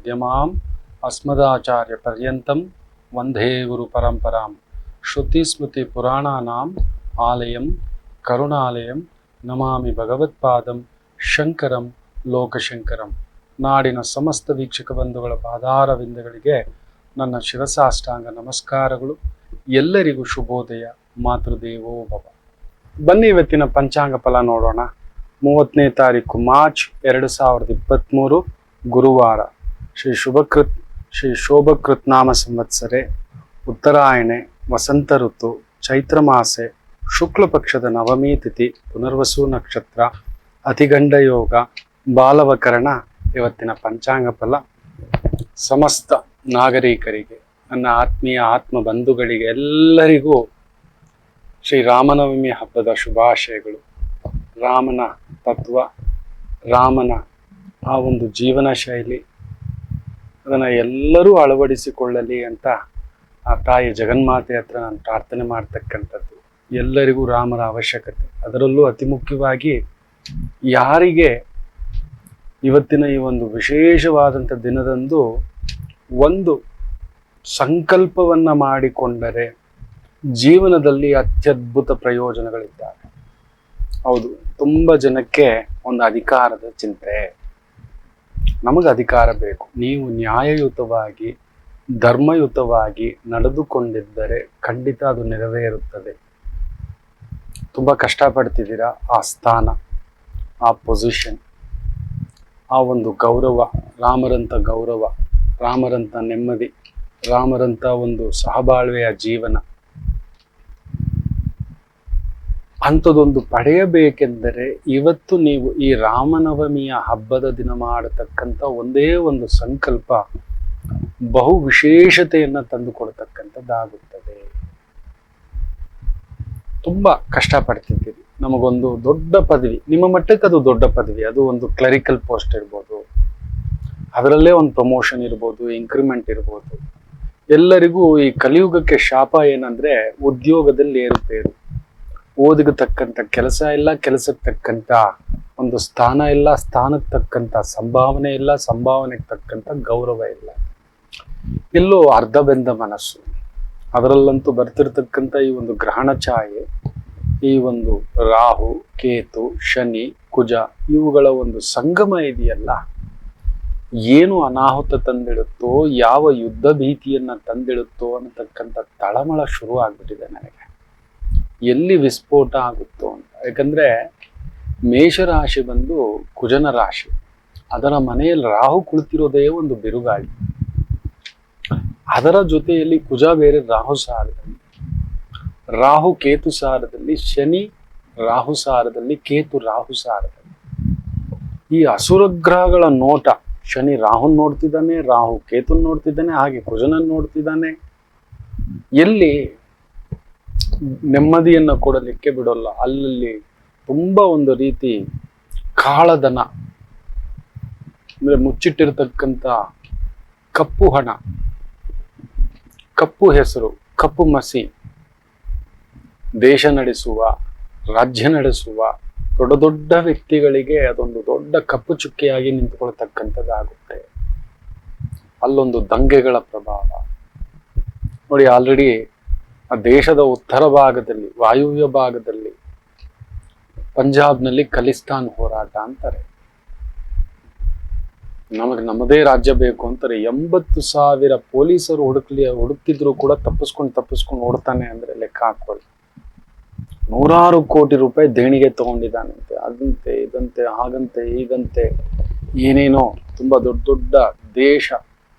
ಮಧ್ಯಮಾಂ ಅಸ್ಮದಾಚಾರ್ಯ ಪರ್ಯಂತಂ ವಂದೇ ಗುರು ಪರಂಪರಾಂ ಶ್ರುತಿ ಸ್ಮೃತಿ ಪುರಾಣಾನಾಂ ಆಲಯಂ ಕರುಣಾಲಯಂ ನಮಾಮಿ ಭಗವತ್ಪಾದಂ ಶಂಕರಂ ಲೋಕಶಂಕರಂ. ನಾಡಿನ ಸಮಸ್ತ ವೀಕ್ಷಕ ಬಂಧುಗಳ ಪಾದಾರವಿಂದಗಳಿಗೆ ನನ್ನ ಶಿರಸಾಷ್ಟಾಂಗ ನಮಸ್ಕಾರಗಳು. ಎಲ್ಲರಿಗೂ ಶುಭೋದಯ. ಮಾತೃದೇವೋ ಭವ. ಬನ್ನಿ ಇವತ್ತಿನ ಪಂಚಾಂಗ ಫಲ ನೋಡೋಣ. 30ನೇ ತಾರೀಕು ಮಾರ್ಚ್ 2023 ಗುರುವಾರ. ಶ್ರೀ ಶೋಭಕೃತ್ ನಾಮ ಸಂವತ್ಸರೆ, ಉತ್ತರಾಯಣೆ, ವಸಂತ ಋತು, ಚೈತ್ರ ಮಾಸೆ, ಶುಕ್ಲ ಪಕ್ಷದ ನವಮಿ ತಿಥಿ, ಪುನರ್ವಸು ನಕ್ಷತ್ರ, ಅತಿಗಂಡ ಯೋಗ, ಬಾಲವಕರಣ. ಇವತ್ತಿನ ಪಂಚಾಂಗ ಫಲ ಸಮಸ್ತ ನಾಗರಿಕರಿಗೆ, ನನ್ನ ಆತ್ಮೀಯ ಆತ್ಮ ಬಂಧುಗಳಿಗೆ ಎಲ್ಲರಿಗೂ ಶ್ರೀರಾಮನವಮಿ ಹಬ್ಬದ ಶುಭಾಶಯಗಳು. ರಾಮನ ತತ್ವ, ರಾಮನ ಆ ಒಂದು ಜೀವನ ಶೈಲಿ, ಅದನ್ನು ಎಲ್ಲರೂ ಅಳವಡಿಸಿಕೊಳ್ಳಲಿ ಅಂತ ಆ ತಾಯಿ ಜಗನ್ಮಾತೆ ಹತ್ರ ನಾನು ಪ್ರಾರ್ಥನೆ ಮಾಡ್ತಕ್ಕಂಥದ್ದು. ಎಲ್ಲರಿಗೂ ರಾಮರ ಅವಶ್ಯಕತೆ, ಅದರಲ್ಲೂ ಅತಿ ಮುಖ್ಯವಾಗಿ ಯಾರಿಗೆ ಇವತ್ತಿನ ಈ ಒಂದು ವಿಶೇಷವಾದಂಥ ದಿನದಂದು ಒಂದು ಸಂಕಲ್ಪವನ್ನು ಮಾಡಿಕೊಂಡರೆ ಜೀವನದಲ್ಲಿ ಅತ್ಯದ್ಭುತ ಪ್ರಯೋಜನಗಳಿದ್ದಾವೆ. ಹೌದು, ತುಂಬ ಜನಕ್ಕೆ ಒಂದು ಅಧಿಕಾರದ ಚಿಂತೆ. ನಮಗೆ ಅಧಿಕಾರ ಬೇಕು. ನೀವು ನ್ಯಾಯಯುತವಾಗಿ ಧರ್ಮಯುತವಾಗಿ ನಡೆದುಕೊಂಡಿದ್ದರೆ ಖಂಡಿತ ಅದು ನೆರವೇರುತ್ತದೆ. ತುಂಬ ಕಷ್ಟಪಡ್ತಿದ್ದೀರಾ, ಆ ಸ್ಥಾನ, ಆ ಪೊಸಿಷನ್, ಆ ಒಂದು ಗೌರವ, ರಾಮರಂಥ ಗೌರವ, ರಾಮರಂಥ ನೆಮ್ಮದಿ, ರಾಮರಂಥ ಒಂದು ಸಹಬಾಳ್ವೆಯ ಜೀವನ, ಅಂಥದ್ದೊಂದು ಪಡೆಯಬೇಕೆಂದರೆ ಇವತ್ತು ನೀವು ಈ ರಾಮನವಮಿಯ ಹಬ್ಬದ ದಿನ ಮಾಡತಕ್ಕಂಥ ಒಂದೇ ಒಂದು ಸಂಕಲ್ಪ ಬಹು ವಿಶೇಷತೆಯನ್ನು ತಂದುಕೊಡ್ತಕ್ಕಂಥದ್ದಾಗುತ್ತದೆ. ತುಂಬ ಕಷ್ಟಪಡ್ತಿದ್ದೀರಿ, ನಮಗೊಂದು ದೊಡ್ಡ ಪದವಿ, ನಿಮ್ಮ ಮಟ್ಟಕ್ಕೆ ಅದು ದೊಡ್ಡ ಪದವಿ, ಅದು ಒಂದು ಕ್ಲರಿಕಲ್ ಪೋಸ್ಟ್ ಇರ್ಬೋದು, ಅದರಲ್ಲೇ ಒಂದು ಪ್ರಮೋಷನ್ ಇರ್ಬೋದು, ಇನ್ಕ್ರಿಮೆಂಟ್ ಇರ್ಬೋದು. ಎಲ್ಲರಿಗೂ ಈ ಕಲಿಯುಗಕ್ಕೆ ಶಾಪ ಏನಂದ್ರೆ ಉದ್ಯೋಗದಲ್ಲಿ ಏರುಪೇರು, ಓದಿಗೆ ತಕ್ಕಂಥ ಕೆಲಸ ಇಲ್ಲ, ಕೆಲಸಕ್ಕೆ ತಕ್ಕಂಥ ಒಂದು ಸ್ಥಾನ ಇಲ್ಲ, ಸ್ಥಾನಕ್ಕೆ ತಕ್ಕಂಥ ಸಂಭಾವನೆ ಇಲ್ಲ, ಸಂಭಾವನೆಗೆ ತಕ್ಕಂಥ ಗೌರವ ಇಲ್ಲ. ಎಲ್ಲೋ ಅರ್ಧ ಬೆಂದ ಮನಸ್ಸು. ಅದರಲ್ಲಂತೂ ಬರ್ತಿರ್ತಕ್ಕಂಥ ಈ ಒಂದು ಗ್ರಹಣ ಛಾಯೆ, ಈ ಒಂದು ರಾಹು, ಕೇತು, ಶನಿ, ಕುಜ ಇವುಗಳ ಒಂದು ಸಂಗಮ ಇದೆಯಲ್ಲ, ಏನು ಅನಾಹುತ ತಂದಿಡುತ್ತೋ, ಯಾವ ಯುದ್ಧ ಭೀತಿಯನ್ನ ತಂದಿಡುತ್ತೋ ಅನ್ನತಕ್ಕಂಥ ತಳಮಳ ಶುರು ಆಗ್ಬಿಟ್ಟಿದೆ ನನಗೆ. ಎಲ್ಲಿ ವಿಸ್ಫೋಟ ಆಗುತ್ತೋ ಅಂತ. ಯಾಕಂದ್ರೆ ಮೇಷರಾಶಿ ಬಂದು ಕುಜನ ರಾಶಿ, ಅದರ ಮನೆಯಲ್ಲಿ ರಾಹು ಕುಳಿತಿರೋದೇ ಒಂದು ಬಿರುಗಾಳಿ, ಅದರ ಜೊತೆಯಲ್ಲಿ ಕುಜ ಬೇರೆ ರಾಹು ಸಾರದಲ್ಲಿ, ರಾಹು ಕೇತು ಸಾರದಲ್ಲಿ, ಶನಿ ರಾಹು ಸಾರದಲ್ಲಿ, ಕೇತು ರಾಹು ಸಾರದಲ್ಲಿ. ಈ ಅಸುರಗ್ರಹಗಳ ನೋಟ, ಶನಿ ರಾಹುನ್ ನೋಡ್ತಿದ್ದಾನೆ, ರಾಹು ಕೇತುನ್ ನೋಡ್ತಿದ್ದಾನೆ, ಹಾಗೆ ಕುಜನನ್ನು ನೋಡ್ತಿದ್ದಾನೆ. ಎಲ್ಲಿ ನೆಮ್ಮದಿಯನ್ನ ಕೊಡಲಿಕ್ಕೆ ಬಿಡೋಲ್ಲ. ಅಲ್ಲಿ ತುಂಬಾ ಒಂದು ರೀತಿ ಕಾಳಧನ ಅಂದ್ರೆ ಮುಚ್ಚಿಟ್ಟಿರ್ತಕ್ಕಂಥ ಕಪ್ಪು ಹಣ, ಕಪ್ಪು ಹೆಸರು, ಕಪ್ಪು ಮಸಿ, ದೇಶ ನಡೆಸುವ, ರಾಜ್ಯ ನಡೆಸುವ ದೊಡ್ಡ ದೊಡ್ಡ ವ್ಯಕ್ತಿಗಳಿಗೆ ಅದೊಂದು ದೊಡ್ಡ ಕಪ್ಪು ಚುಕ್ಕೆಯಾಗಿ ನಿಂತುಕೊಳ್ತಕ್ಕಂಥದ್ದಾಗುತ್ತೆ. ಅಲ್ಲೊಂದು ದಂಗೆಗಳ ಪ್ರಭಾವ ನೋಡಿ. ಆಲ್ರೆಡಿ ಆ ದೇಶದ ಉತ್ತರ ಭಾಗದಲ್ಲಿ, ವಾಯುವ್ಯ ಭಾಗದಲ್ಲಿ, ಪಂಜಾಬ್ನಲ್ಲಿ ಖಲಿಸ್ತಾನ್ ಹೋರಾಟ ಅಂತಾರೆ. ನಮ್ಮದೇ ರಾಜ್ಯ ಬೇಕು ಅಂತಾರೆ. 80,000 ಪೊಲೀಸರು ಹುಡುಕ್ತಿದ್ರು ಕೂಡ ತಪ್ಪಿಸ್ಕೊಂಡು ಓಡ್ತಾನೆ ಅಂದ್ರೆ ಲೆಕ್ಕ ಹಾಕೊಳ್ಳಿ. 100 ಕೋಟಿ ರೂಪಾಯಿ ದೇಣಿಗೆ ತಗೊಂಡಿದ್ದಾನಂತೆ. ಅದಂತೆ ಇದಂತೆ ಹಾಗಂತೆ ಹೀಗಂತೆ ಏನೇನೋ ತುಂಬಾ ದೊಡ್ಡ ದೊಡ್ಡ ದೇಶ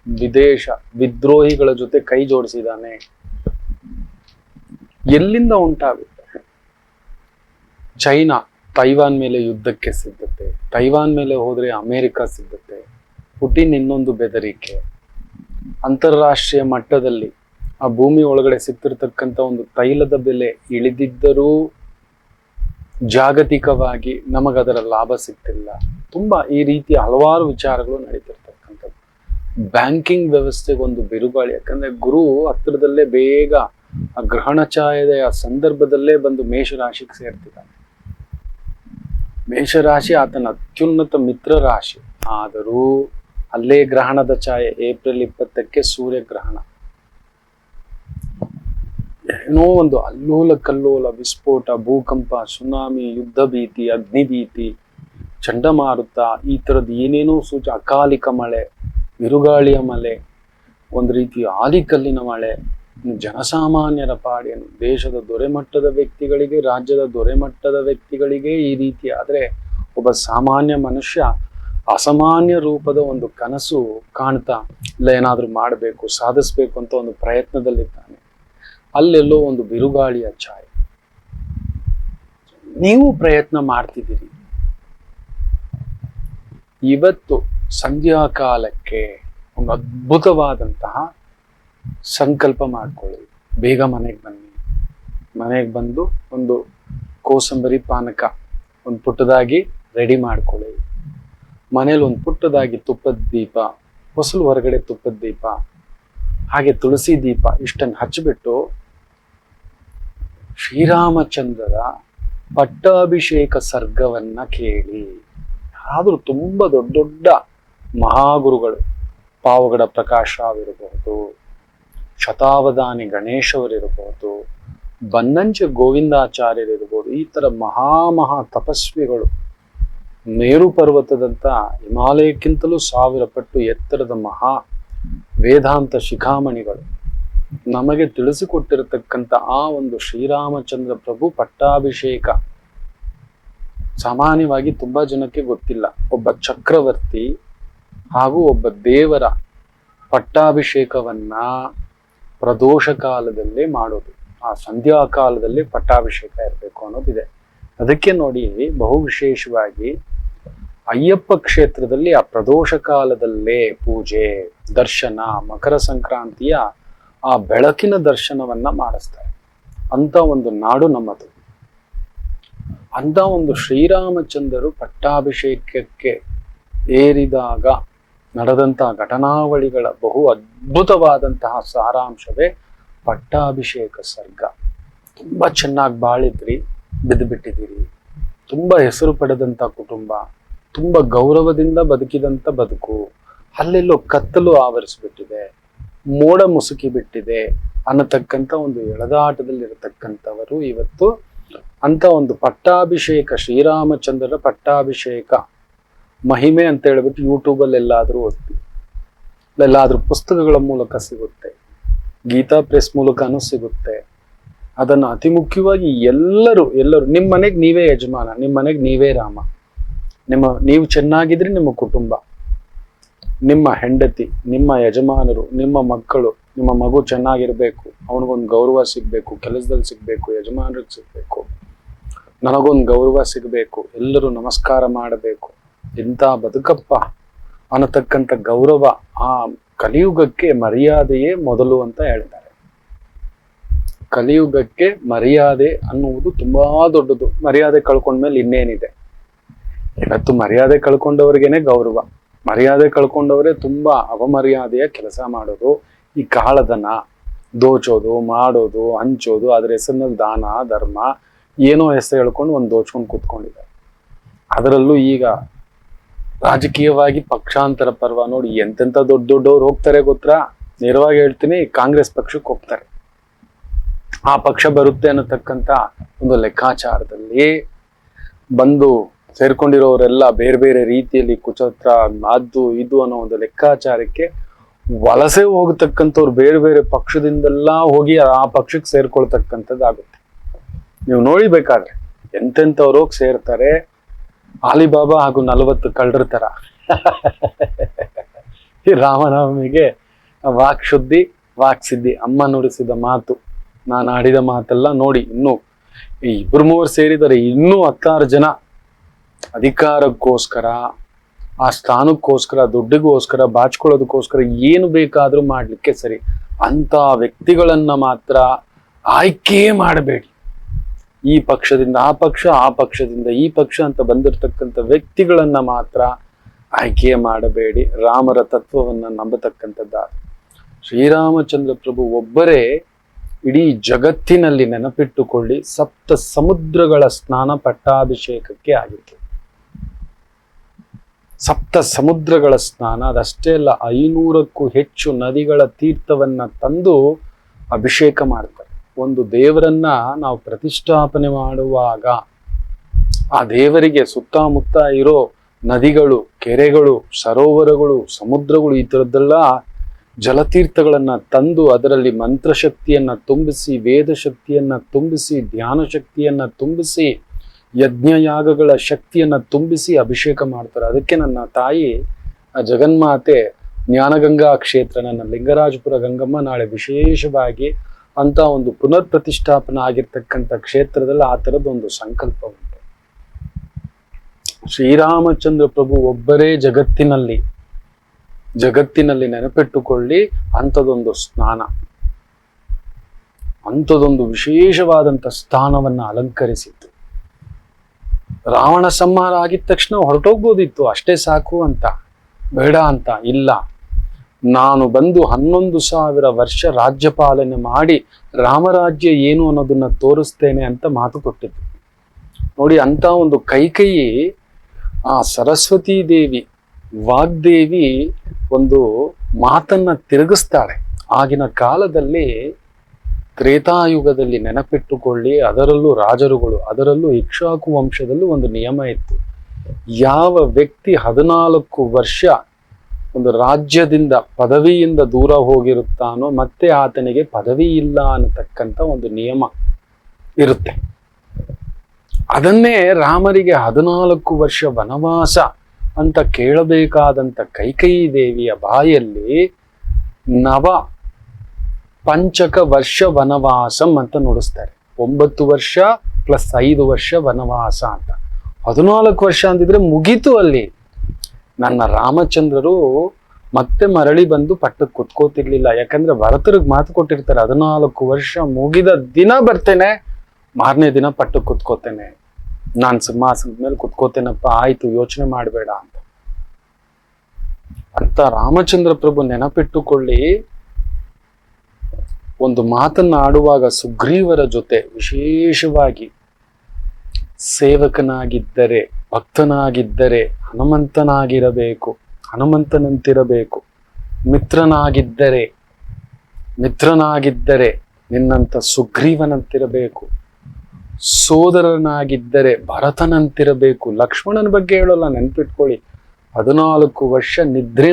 ವಿದೇಶ ವಿದ್ರೋಹಿಗಳ ಜೊತೆ ಕೈ ಜೋಡಿಸಿದ್ದಾನೆ. ಎಲ್ಲಿಂದ ಉಂಟಾಗುತ್ತೆ? ಚೈನಾ ತೈವಾನ್ ಮೇಲೆ ಯುದ್ಧಕ್ಕೆ ಸಿದ್ಧತೆ, ತೈವಾನ್ ಮೇಲೆ ಹೋದ್ರೆ ಅಮೆರಿಕ ಸಿದ್ಧತೆ, ಪುಟಿನ್ ಇನ್ನೊಂದು ಬೆದರಿಕೆ. ಅಂತಾರಾಷ್ಟ್ರೀಯ ಮಟ್ಟದಲ್ಲಿ ಆ ಭೂಮಿ ಒಳಗಡೆ ಸಿಗ್ತಿರ್ತಕ್ಕಂಥ ಒಂದು ತೈಲದ ಬೆಲೆ ಇಳಿದಿದ್ದರೂ ಜಾಗತಿಕವಾಗಿ ನಮಗದರ ಲಾಭ ಸಿಗ್ತಿಲ್ಲ. ತುಂಬಾ ಈ ರೀತಿಯ ಹಲವಾರು ವಿಚಾರಗಳು ನಡೀತಿರ್ತಕ್ಕಂಥದ್ದು. ಬ್ಯಾಂಕಿಂಗ್ ವ್ಯವಸ್ಥೆಗೆ ಒಂದು ಬಿರುಗಾಳಿ. ಯಾಕಂದ್ರೆ ಗುರು ಹತ್ತಿರದಲ್ಲೇ ಬೇಗ ಆ ಗ್ರಹಣ ಛಾಯೆಯ ಸಂದರ್ಭದಲ್ಲೇ ಬಂದು ಮೇಷರಾಶಿಗೆ ಸೇರ್ತಿದ್ದಾನೆ. ಮೇಷರಾಶಿ ಆತನ ಅತ್ಯುನ್ನತ ಮಿತ್ರ ರಾಶಿ. ಆದರೂ ಅಲ್ಲೇ ಗ್ರಹಣದ ಛಾಯೆ. ಏಪ್ರಿಲ್ 20ಕ್ಕೆ ಸೂರ್ಯಗ್ರಹಣ. ಏನೋ ಒಂದು ಅಲ್ಲೋಲ ಕಲ್ಲೋಲ, ವಿಸ್ಫೋಟ, ಭೂಕಂಪ, ಸುನಾಮಿ, ಯುದ್ಧ ಭೀತಿ, ಅಗ್ನಿ ಭೀತಿ, ಚಂಡಮಾರುತ, ಈ ತರದ್ ಏನೇನೋ ಅಕಾಲಿಕ ಮಳೆ, ಬಿರುಗಾಳಿಯ ಮಳೆ, ಒಂದು ರೀತಿಯ ಆಲಿಕಲ್ಲಿನ ಮಳೆ, ಜನಸಾಮಾನ್ಯರ ಪಾಡೇನು, ದೇಶದ ದೊರೆಮಟ್ಟದ ವ್ಯಕ್ತಿಗಳಿಗೆ, ರಾಜ್ಯದ ದೊರೆಮಟ್ಟದ ವ್ಯಕ್ತಿಗಳಿಗೆ ಈ ರೀತಿ ಆದ್ರೆ ಒಬ್ಬ ಸಾಮಾನ್ಯ ಮನುಷ್ಯ ಅಸಾಮಾನ್ಯ ರೂಪದ ಒಂದು ಕನಸು ಕಾಣ್ತಾ ಇಲ್ಲ, ಏನಾದ್ರೂ ಮಾಡಬೇಕು, ಸಾಧಿಸ್ಬೇಕು ಅಂತ ಒಂದು ಪ್ರಯತ್ನದಲ್ಲಿದ್ದಾನೆ. ಅಲ್ಲೆಲ್ಲೋ ಒಂದು ಬಿರುಗಾಳಿಯ ಛಾಯೆ. ನೀವು ಪ್ರಯತ್ನ ಮಾಡ್ತಿದ್ದೀರಿ. ಇವತ್ತು ಸಂಧ್ಯಾ ಕಾಲಕ್ಕೆ ಒಂದು ಅದ್ಭುತವಾದಂತಹ ಸಂಕಲ್ಪ ಮಾಡ್ಕೊಳ್ಳಿ. ಬೇಗ ಮನೆಗೆ ಬನ್ನಿ. ಮನೆಗೆ ಬಂದು ಒಂದು ಕೋಸಂಬರಿ ಪಾನಕ ಒಂದು ಪುಟ್ಟದಾಗಿ ರೆಡಿ ಮಾಡ್ಕೊಳ್ಳಿ. ಮನೇಲಿ ಒಂದು ಪುಟ್ಟದಾಗಿ ತುಪ್ಪದ ದೀಪ, ಹೊಸಲು ಹೊರಗಡೆ ತುಪ್ಪದ ದೀಪ, ಹಾಗೆ ತುಳಸಿ ದೀಪ ಇಷ್ಟನ್ನು ಹಚ್ಚಿಬಿಟ್ಟು ಶ್ರೀರಾಮಚಂದ್ರರ ಪಟ್ಟಾಭಿಷೇಕ ಸರ್ಗವನ್ನ ಕೇಳಿ. ಯಾರಾದ್ರೂ ತುಂಬಾ ದೊಡ್ಡ ದೊಡ್ಡ ಮಹಾಗುರುಗಳು, ಪಾವಗಡ ಪ್ರಕಾಶ್ ರಾವ್ ಇರಬಹುದು, ಶತಾವಧಾನಿ ಗಣೇಶ್ ಅವರಿರಬಹುದು, ಬನ್ನಂಜೆ ಗೋವಿಂದಾಚಾರ್ಯರಿರ್ಬೋದು, ಈ ತರ ಮಹಾ ತಪಸ್ವಿಗಳು, ಮೇರು ಪರ್ವತದಂತ ಹಿಮಾಲಯಕ್ಕಿಂತಲೂ 1000 ಪಟ್ಟು ಎತ್ತರದ ಮಹಾ ವೇದಾಂತ ಶಿಖಾಮಣಿಗಳು ನಮಗೆ ತಿಳಿಸಿಕೊಟ್ಟಿರತಕ್ಕಂಥ ಆ ಒಂದು ಶ್ರೀರಾಮಚಂದ್ರ ಪ್ರಭು ಪಟ್ಟಾಭಿಷೇಕ ಸಾಮಾನ್ಯವಾಗಿ ತುಂಬಾ ಜನಕ್ಕೆ ಗೊತ್ತಿಲ್ಲ. ಒಬ್ಬ ಚಕ್ರವರ್ತಿ ಹಾಗೂ ಒಬ್ಬ ದೇವರ ಪಟ್ಟಾಭಿಷೇಕವನ್ನ ಪ್ರದೋಷ ಕಾಲದಲ್ಲೇ ಮಾಡೋದು. ಆ ಸಂಧ್ಯಾ ಕಾಲದಲ್ಲಿ ಪಟ್ಟಾಭಿಷೇಕ ಇರಬೇಕು ಅನ್ನೋದಿದೆ. ಅದಕ್ಕೆ ನೋಡಿ, ಬಹು ವಿಶೇಷವಾಗಿ ಅಯ್ಯಪ್ಪ ಕ್ಷೇತ್ರದಲ್ಲಿ ಆ ಪ್ರದೋಷ ಕಾಲದಲ್ಲೇ ಪೂಜೆ, ದರ್ಶನ, ಮಕರ ಸಂಕ್ರಾಂತಿಯ ಆ ಬೆಳಕಿನ ದರ್ಶನವನ್ನ ಮಾಡಿಸ್ತಾರೆ. ಅಂತ ಒಂದು ನಾಡು ನಮ್ಮದು. ಅಂತ ಒಂದು ಶ್ರೀರಾಮಚಂದ್ರರು ಪಟ್ಟಾಭಿಷೇಕಕ್ಕೆ ಏರಿದಾಗ ನಡೆದಂತಹ ಘಟನಾವಳಿಗಳ ಬಹು ಅದ್ಭುತವಾದಂತಹ ಸಾರಾಂಶವೇ ಪಟ್ಟಾಭಿಷೇಕ ಸರ್ಗ. ತುಂಬಾ ಚೆನ್ನಾಗಿ ಬಾಳಿದ್ರಿ, ಬಿದ್ದು ಬಿಟ್ಟಿದ್ದೀರಿ. ತುಂಬಾ ಹೆಸರು ಪಡೆದಂತ ಕುಟುಂಬ, ತುಂಬಾ ಗೌರವದಿಂದ ಬದುಕಿದಂತ ಬದುಕು ಅಲ್ಲೆಲ್ಲೋ ಕತ್ತಲು ಆವರಿಸ್ಬಿಟ್ಟಿದೆ, ಮೋಡ ಮುಸುಕಿ ಬಿಟ್ಟಿದೆ ಅನ್ನತಕ್ಕಂಥ ಒಂದು ಎಳೆದಾಟದಲ್ಲಿರತಕ್ಕಂಥವರು ಇವತ್ತು ಅಂತ ಒಂದು ಪಟ್ಟಾಭಿಷೇಕ, ಶ್ರೀರಾಮಚಂದ್ರರ ಪಟ್ಟಾಭಿಷೇಕ ಮಹಿಮೆ ಅಂತ ಹೇಳ್ಬಿಟ್ಟು ಯೂಟ್ಯೂಬಲ್ಲಿ ಎಲ್ಲಾದ್ರೂ ಓದ್ತಿ, ಎಲ್ಲಾದ್ರೂ ಪುಸ್ತಕಗಳ ಮೂಲಕ ಸಿಗುತ್ತೆ, ಗೀತಾ ಪ್ರೆಸ್ ಮೂಲಕನೂ ಸಿಗುತ್ತೆ. ಅದನ್ನ ಅತಿ ಮುಖ್ಯವಾಗಿ ಎಲ್ಲರೂ ನಿಮ್ಮ ಮನೆಗೆ ನೀವೇ ಯಜಮಾನ, ನಿಮ್ಮ ಮನೆಗೆ ನೀವೇ ರಾಮ. ನೀವು ಚೆನ್ನಾಗಿದ್ರೆ ನಿಮ್ಮ ಕುಟುಂಬ, ನಿಮ್ಮ ಹೆಂಡತಿ, ನಿಮ್ಮ ಯಜಮಾನರು, ನಿಮ್ಮ ಮಕ್ಕಳು, ನಿಮ್ಮ ಮಗು ಚೆನ್ನಾಗಿರ್ಬೇಕು, ಅವನಿಗೊಂದು ಗೌರವ ಸಿಗ್ಬೇಕು, ಕೆಲಸದಲ್ಲಿ ಸಿಗ್ಬೇಕು, ಯಜಮಾನರಿಗೆ ಸಿಗ್ಬೇಕು, ನನಗೊಂದು ಗೌರವ ಸಿಗಬೇಕು, ಎಲ್ಲರೂ ನಮಸ್ಕಾರ ಮಾಡಬೇಕು, ಇಂಥ ಬದುಕಪ್ಪ ಅನ್ನತಕ್ಕಂಥ ಗೌರವ. ಆ ಕಲಿಯುಗಕ್ಕೆ ಮರ್ಯಾದೆಯೇ ಮೊದಲು ಅಂತ ಹೇಳ್ತಾರೆ. ಕಲಿಯುಗಕ್ಕೆ ಮರ್ಯಾದೆ ಅನ್ನುವುದು ತುಂಬಾ ದೊಡ್ಡದು. ಮರ್ಯಾದೆ ಕಳ್ಕೊಂಡ್ಮೇಲೆ ಇನ್ನೇನಿದೆ? ಇವತ್ತು ಮರ್ಯಾದೆ ಕಳ್ಕೊಂಡವ್ರಿಗೇನೆ ಗೌರವ. ಮರ್ಯಾದೆ ಕಳ್ಕೊಂಡವರೇ ತುಂಬಾ ಅವಮರ್ಯಾದೆಯ ಕೆಲಸ ಮಾಡೋದು, ಈ ಕಾಳಧನ ದೋಚೋದು, ಮಾಡೋದು, ಹಂಚೋದು, ಅದ್ರ ಹೆಸರಿನಲ್ಲಿ ದಾನ ಧರ್ಮ ಏನೋ ಹೆಸರು ಹೇಳ್ಕೊಂಡು ಒಂದು ದೋಚ್ಕೊಂಡು ಕೂತ್ಕೊಂಡಿದ್ದಾರೆ. ಅದರಲ್ಲೂ ಈಗ ರಾಜಕೀಯವಾಗಿ ಪಕ್ಷಾಂತರ ಪರ್ವ ನೋಡಿ ಎಂತೆಂತ ದೊಡ್ಡವ್ರು ಹೋಗ್ತಾರೆ ಗೊತ್ತಾ? ನೇರವಾಗಿ ಹೇಳ್ತೀನಿ, ಕಾಂಗ್ರೆಸ್ ಪಕ್ಷಕ್ಕೆ ಹೋಗ್ತಾರೆ. ಆ ಪಕ್ಷ ಬರುತ್ತೆ ಅನ್ನತಕ್ಕಂಥ ಒಂದು ಲೆಕ್ಕಾಚಾರದಲ್ಲಿ ಬಂದು ಸೇರ್ಕೊಂಡಿರೋರೆಲ್ಲ ಬೇರೆ ಬೇರೆ ರೀತಿಯಲ್ಲಿ ಕುಚತ್ರ, ಅದು ಇದು ಅನ್ನೋ ಒಂದು ಲೆಕ್ಕಾಚಾರಕ್ಕೆ ವಲಸೆ ಹೋಗತಕ್ಕಂಥವ್ರು ಬೇರೆ ಬೇರೆ ಪಕ್ಷದಿಂದೆಲ್ಲ ಹೋಗಿ ಆ ಪಕ್ಷಕ್ಕೆ ಸೇರ್ಕೊಳ್ತಕ್ಕಂಥದ್ದಾಗುತ್ತೆ. ನೀವು ನೋಡಿಬೇಕಾದ್ರೆ ಎಂತೆಂಥವ್ರು ಹೋಗಿ ಸೇರ್ತಾರೆ. ಆಲಿಬಾಬಾ ಹಾಗೂ 40 ಕಳ್ಳರ ತರ. ಈ ರಾಮನವಮಿಗೆ ವಾಕ್ಶುದ್ಧಿ ವಾಕ್ಸಿದ್ಧಿ, ಅಮ್ಮ ನುಡಿಸಿದ ಮಾತು, ನಾನು ಆಡಿದ ಮಾತೆಲ್ಲ ನೋಡಿ ಇನ್ನು ಈ 2-3 ಸೇರಿದರೆ ಇನ್ನೂ 16 ಜನ ಅಧಿಕಾರಕ್ಕೋಸ್ಕರ, ಆ ಸ್ಥಾನಕ್ಕೋಸ್ಕರ, ದುಡ್ಡಿಗೋಸ್ಕರ, ಬಾಚ್ಕೊಳ್ಳೋದಕ್ಕೋಸ್ಕರ ಏನು ಬೇಕಾದ್ರೂ ಮಾಡ್ಲಿಕ್ಕೆ ಸರಿ. ಅಂತ ವ್ಯಕ್ತಿಗಳನ್ನ ಮಾತ್ರ ಆಯ್ಕೆ ಮಾಡಬೇಡಿ. ಈ ಪಕ್ಷದಿಂದ ಆ ಪಕ್ಷ, ಆ ಪಕ್ಷದಿಂದ ಈ ಪಕ್ಷ ಅಂತ ಬಂದಿರತಕ್ಕಂಥ ವ್ಯಕ್ತಿಗಳನ್ನ ಮಾತ್ರ ಆಯ್ಕೆ ಮಾಡಬೇಡಿ. ರಾಮರ ತತ್ವವನ್ನ ನಂಬತಕ್ಕಂಥದ್ದಾದ ಶ್ರೀರಾಮಚಂದ್ರ ಪ್ರಭು ಒಬ್ಬರೇ ಇಡೀ ಜಗತ್ತಿನಲ್ಲಿ, ನೆನಪಿಟ್ಟುಕೊಳ್ಳಿ, 7 ಸಮುದ್ರಗಳ ಸ್ನಾನ ಪಟ್ಟಾಭಿಷೇಕಕ್ಕೆ ಆಗಿತ್ತು. ಸಪ್ತ ಸಮುದ್ರಗಳ ಸ್ನಾನ, ಅದಷ್ಟೇ ಅಲ್ಲ 500ಕ್ಕೂ ಹೆಚ್ಚು ನದಿಗಳ ತೀರ್ಥವನ್ನ ತಂದು ಅಭಿಷೇಕ ಮಾಡ್ತಾರೆ. ಒಂದು ದೇವರನ್ನ ನಾವು ಪ್ರತಿಷ್ಠಾಪನೆ ಮಾಡುವಾಗ ಆ ದೇವರಿಗೆ ಸುತ್ತಮುತ್ತ ಇರೋ ನದಿಗಳು, ಕೆರೆಗಳು, ಸರೋವರಗಳು, ಸಮುದ್ರಗಳು, ಈ ಥರದ್ದೆಲ್ಲ ಜಲತೀರ್ಥಗಳನ್ನ ತಂದು ಅದರಲ್ಲಿ ಮಂತ್ರಶಕ್ತಿಯನ್ನ ತುಂಬಿಸಿ, ವೇದ ಶಕ್ತಿಯನ್ನ ತುಂಬಿಸಿ, ಧ್ಯಾನ ಶಕ್ತಿಯನ್ನ ತುಂಬಿಸಿ, ಯಜ್ಞಯಾಗಗಳ ಶಕ್ತಿಯನ್ನ ತುಂಬಿಸಿ ಅಭಿಷೇಕ ಮಾಡ್ತಾರೆ. ಅದಕ್ಕೆ ನನ್ನ ತಾಯಿ ಆ ಜಗನ್ಮಾತೆ ಜ್ಞಾನಗಂಗಾ ಕ್ಷೇತ್ರ, ನನ್ನ ಲಿಂಗರಾಜಪುರ ಗಂಗಮ್ಮ ನಾಳೆ ವಿಶೇಷವಾಗಿ ಅಂತ ಒಂದು ಪುನರ್ ಪ್ರತಿಷ್ಠಾಪನೆ ಆಗಿರ್ತಕ್ಕಂಥ ಕ್ಷೇತ್ರದಲ್ಲಿ ಆ ಥರದ್ದೊಂದು ಸಂಕಲ್ಪ ಉಂಟು. ಶ್ರೀರಾಮಚಂದ್ರ ಪ್ರಭು ಒಬ್ಬರೇ ಜಗತ್ತಿನಲ್ಲಿ ನೆನಪಿಟ್ಟುಕೊಳ್ಳಿ ಅಂಥದೊಂದು ಸ್ನಾನ, ಅಂಥದೊಂದು ವಿಶೇಷವಾದಂಥ ಸ್ಥಾನವನ್ನ ಅಲಂಕರಿಸಿತ್ತು. ರಾವಣ ಸಂಹಾರ ಆಗಿದ ತಕ್ಷಣ ಹೊರಟೋಗ್ಬೋದಿತ್ತು, ಅಷ್ಟೇ ಸಾಕು ಅಂತ, ಬೇಡ ಅಂತ ಇಲ್ಲ, ನಾನು ಬಂದು 11,000 ವರ್ಷ ರಾಜ್ಯಪಾಲನೆ ಮಾಡಿ ರಾಮರಾಜ್ಯ ಏನು ಅನ್ನೋದನ್ನ ತೋರಿಸ್ತೇನೆ ಅಂತ ಮಾತು ಕೊಟ್ಟಿದ್ದು. ನೋಡಿ, ಅಂತ ಒಂದು ಕೈಕೇಯಿ ಆ ಸರಸ್ವತೀ ದೇವಿ, ವಾಗ್ದೇವಿ ಒಂದು ಮಾತನ್ನ ತಿರುಗಿಸ್ತಾಳೆ. ಆಗಿನ ಕಾಲದಲ್ಲಿ ತ್ರೇತಾಯುಗದಲ್ಲಿ ನೆನಪಿಟ್ಟುಕೊಳ್ಳಿ, ಅದರಲ್ಲೂ ರಾಜರುಗಳು, ಅದರಲ್ಲೂ ಇಕ್ಷ್ವಾಕು ವಂಶದಲ್ಲೂ ಒಂದು ನಿಯಮ ಇತ್ತು. ಯಾವ ವ್ಯಕ್ತಿ 14 ವರ್ಷ ಒಂದು ರಾಜ್ಯದಿಂದ ಪದವಿಯಿಂದ ದೂರ ಹೋಗಿರುತ್ತಾನೋ ಮತ್ತೆ ಆತನಿಗೆ ಪದವಿ ಇಲ್ಲ ಅನ್ನತಕ್ಕಂಥ ಒಂದು ನಿಯಮ ಇರುತ್ತೆ. ಅದನ್ನೇ ರಾಮರಿಗೆ 14 ವರ್ಷ ವನವಾಸ ಅಂತ ಕೇಳಬೇಕಾದಂಥ ಕೈಕೇಯಿ ದೇವಿಯ ಬಾಯಲ್ಲಿ ನವ ಪಂಚಕ ವರ್ಷ ವನವಾಸಂ ಅಂತ ನುಡಿಸ್ತಾರೆ. 9 ವರ್ಷ ಪ್ಲಸ್ 5 ವರ್ಷ ವನವಾಸ ಅಂತ. 14 ವರ್ಷ ಅಂತಿದ್ರೆ ಮುಗೀತು ಅಲ್ಲಿ. ನನ್ನ ರಾಮಚಂದ್ರರು ಮತ್ತೆ ಮರಳಿ ಬಂದು ಪಟ್ಟಕ್ಕೆ ಕುತ್ಕೋತಿರ್ಲಿಲ್ಲ. ಯಾಕಂದ್ರೆ ಭರತರಿಗೆ ಮಾತು ಕೊಟ್ಟಿರ್ತಾರೆ, 14 ವರ್ಷ ಮುಗಿದ ದಿನ ಬರ್ತೇನೆ, ಮಾರನೇ ದಿನ ಪಟ್ಟಕ್ಕೆ ಕುತ್ಕೋತೇನೆ, ನಾನ್ ಸಿಂಹಾಸನದ ಮೇಲೆ ಕುತ್ಕೋತೇನಪ್ಪ, ಆಯ್ತು ಯೋಚನೆ ಮಾಡಬೇಡ ಅಂತ ರಾಮಚಂದ್ರ ಪ್ರಭು ನೆನಪಿಟ್ಟುಕೊಳ್ಳಿ. ಒಂದು ಮಾತನ್ನ ಆಡುವಾಗ ಸುಗ್ರೀವರ ಜೊತೆ ವಿಶೇಷವಾಗಿ ಸೇವಕನಾಗಿದ್ದರೆ, ಭಕ್ತನಾಗಿದ್ದರೆ ಹನುಮಂತನಾಗಿರಬೇಕು, ಹನುಮಂತನಂತಿರಬೇಕು, ಮಿತ್ರನಾಗಿದ್ದರೆ ನಿನ್ನಂತ ಸುಗ್ರೀವನಂತಿರಬೇಕು, ಸೋದರನಾಗಿದ್ದರೆ ಭರತನಂತಿರಬೇಕು. ಲಕ್ಷ್ಮಣನ ಬಗ್ಗೆ ಹೇಳೋಲ್ಲ, ನೆನ್ಪಿಟ್ಕೊಳ್ಳಿ. 14 ವರ್ಷ ನಿದ್ರೆ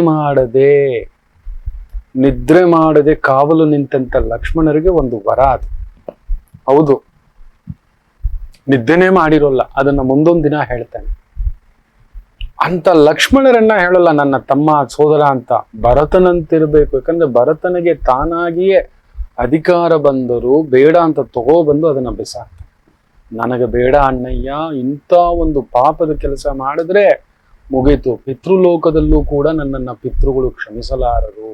ಮಾಡದೆ ಕಾವಲು ನಿಂತಂತ ಲಕ್ಷ್ಮಣರಿಗೆ ಒಂದು ವರ ಅದು. ಹೌದು, ನಿದ್ದೆನೇ ಮಾಡಿರೋಲ್ಲ, ಅದನ್ನ ಮುಂದೊಂದು ದಿನ ಹೇಳ್ತಾನೆ. ಅಂತ ಲಕ್ಷ್ಮಣರನ್ನ ಹೇಳಲ್ಲ ನನ್ನ ತಮ್ಮ ಸೋದರ ಅಂತ, ಭರತನಂತಿರ್ಬೇಕು. ಯಾಕಂದ್ರೆ ಭರತನಿಗೆ ತಾನಾಗಿಯೇ ಅಧಿಕಾರ ಬಂದರೂ ಬೇಡ ಅಂತ ತಗೋಬಂದು ಅದನ್ನ ಬಿಸಾಕ್ತಾನೆ. ನನಗೆ ಬೇಡ ಅಣ್ಣಯ್ಯ, ಇಂಥ ಒಂದು ಪಾಪದ ಕೆಲಸ ಮಾಡಿದ್ರೆ ಮುಗೀತು, ಪಿತೃಲೋಕದಲ್ಲೂ ಕೂಡ ನನ್ನನ್ನ ಪಿತೃಗಳು ಕ್ಷಮಿಸಲಾರರು,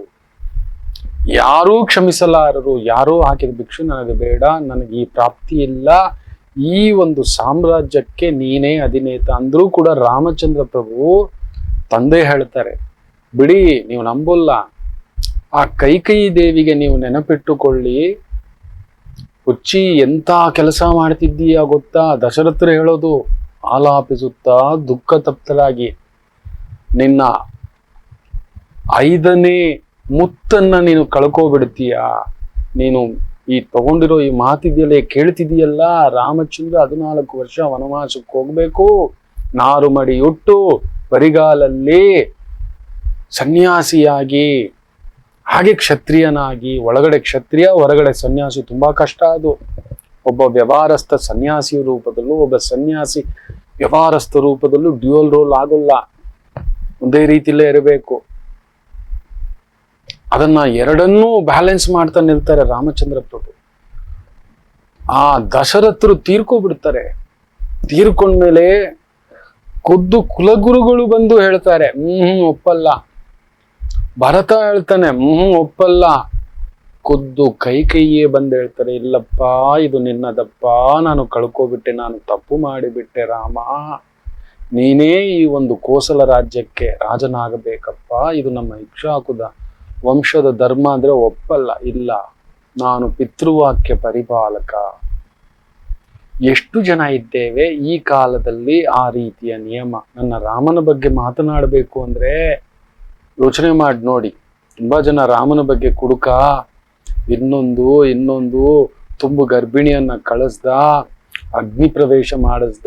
ಯಾರೂ ಕ್ಷಮಿಸಲಾರರು, ಯಾರೋ ಹಾಕಿದ ಭಿಕ್ಷು ನನಗೆ ಬೇಡ, ನನಗೆ ಈ ಪ್ರಾಪ್ತಿ ಇಲ್ಲ, ಈ ಒಂದು ಸಾಮ್ರಾಜ್ಯಕ್ಕೆ ನೀನೇ ಅಧಿನೇತ ಅಂದ್ರೂ ಕೂಡ ರಾಮಚಂದ್ರ ಪ್ರಭು ತಂದೆ ಹೇಳ್ತಾರೆ, ಬಿಡಿ ನೀವು ನಂಬಲ್ಲ, ಆ ಕೈಕೇಯಿ ದೇವಿಗೆ ನೀವು ನೆನಪಿಟ್ಟುಕೊಳ್ಳಿ, ಹುಚ್ಚಿ ಎಂತ ಕೆಲಸ ಮಾಡ್ತಿದ್ದೀಯ ಗೊತ್ತಾ, ದಶರಥರು ಹೇಳೋದು ಆಲಾಪಿಸುತ್ತಾ ದುಃಖ ತಪ್ತರಾಗಿ, ನಿನ್ನ 5ನೇ ಮುತ್ತನ್ನ ನೀನು ಕಳ್ಕೋಬಿಡ್ತೀಯ, ನೀನು ಈ ತಗೊಂಡಿರೋ ಈ ಮಾತಿದೆಯಲ್ಲ, ಕೇಳ್ತಿದೀಯಲ್ಲ, ರಾಮಚಂದ್ರ 14 ವರ್ಷ ವನವಾಸಕ್ಕೆ ಹೋಗ್ಬೇಕು, ನಾರು ಮಡಿ ಉಟ್ಟು ಬರಿಗಾಲಲ್ಲಿ ಸನ್ಯಾಸಿಯಾಗಿ, ಹಾಗೆ ಕ್ಷತ್ರಿಯನಾಗಿ, ಒಳಗಡೆ ಕ್ಷತ್ರಿಯ ಹೊರಗಡೆ ಸನ್ಯಾಸಿ, ತುಂಬಾ ಕಷ್ಟ ಅದು. ಒಬ್ಬ ವ್ಯವಹಾರಸ್ಥ ಸನ್ಯಾಸಿ ರೂಪದಲ್ಲೂ ಒಬ್ಬ ಸನ್ಯಾಸಿ ವ್ಯವಹಾರಸ್ಥ ರೂಪದಲ್ಲೂ ಡ್ಯೂಯಲ್ ರೋಲ್ ಆಗೋಲ್ಲ, ಒಂದೇ ರೀತಿಲೇ ಇರಬೇಕು. ಅದನ್ನ ಎರಡನ್ನೂ ಬ್ಯಾಲೆನ್ಸ್ ಮಾಡ್ತಾ ನಿಲ್ತಾರೆ ರಾಮಚಂದ್ರ ಪ್ರಭು. ಆ ದಶರಥರು ತೀರ್ಕೊಂಡ್ಬಿಡ್ತಾರೆ. ತೀರ್ಕೊಂಡ್ಮೇಲೆ ಖುದ್ದು ಕುಲಗುರುಗಳು ಬಂದು ಹೇಳ್ತಾರೆ ಒಪ್ಪಲ್ಲ. ಭರತ ಹೇಳ್ತಾನೆ ಒಪ್ಪಲ್ಲ. ಖುದ್ದು ಕೈಕೇಯಿಯೇ ಬಂದು ಹೇಳ್ತಾರೆ, ಇಲ್ಲಪ್ಪ ಇದು ನಿನ್ನದಪ್ಪ, ನಾನು ಕಳ್ಕೊಬಿಟ್ಟೆ, ನಾನು ತಪ್ಪು ಮಾಡಿಬಿಟ್ಟೆ ರಾಮ, ನೀನೇ ಈ ಒಂದು ಕೋಸಲ ರಾಜ್ಯಕ್ಕೆ ರಾಜನಾಗಬೇಕಪ್ಪ, ಇದು ನಮ್ಮ ಇಕ್ಷ್ವಾಕುದ ವಂಶದ ಧರ್ಮ ಅಂದ್ರೆ ಒಪ್ಪಲ್ಲ. ಇಲ್ಲ, ನಾನು ಪಿತೃವಾಕ್ಯ ಪರಿಪಾಲಕ, ಎಷ್ಟು ಜನ ಇದ್ದೇವೆ ಈ ಕಾಲದಲ್ಲಿ ಆ ರೀತಿಯ ನಿಯಮ? ನನ್ನ ರಾಮನ ಬಗ್ಗೆ ಮಾತನಾಡಬೇಕು ಅಂದ್ರೆ ಯೋಚನೆ ಮಾಡಿ ನೋಡಿ. ತುಂಬಾ ಜನ ರಾಮನ ಬಗ್ಗೆ ಕುಡುಕ, ಇನ್ನೊಂದು ತುಂಬು ಗರ್ಭಿಣಿಯನ್ನ ಕಳಿಸ್ದ, ಅಗ್ನಿ ಪ್ರವೇಶ ಮಾಡಿಸ್ದ,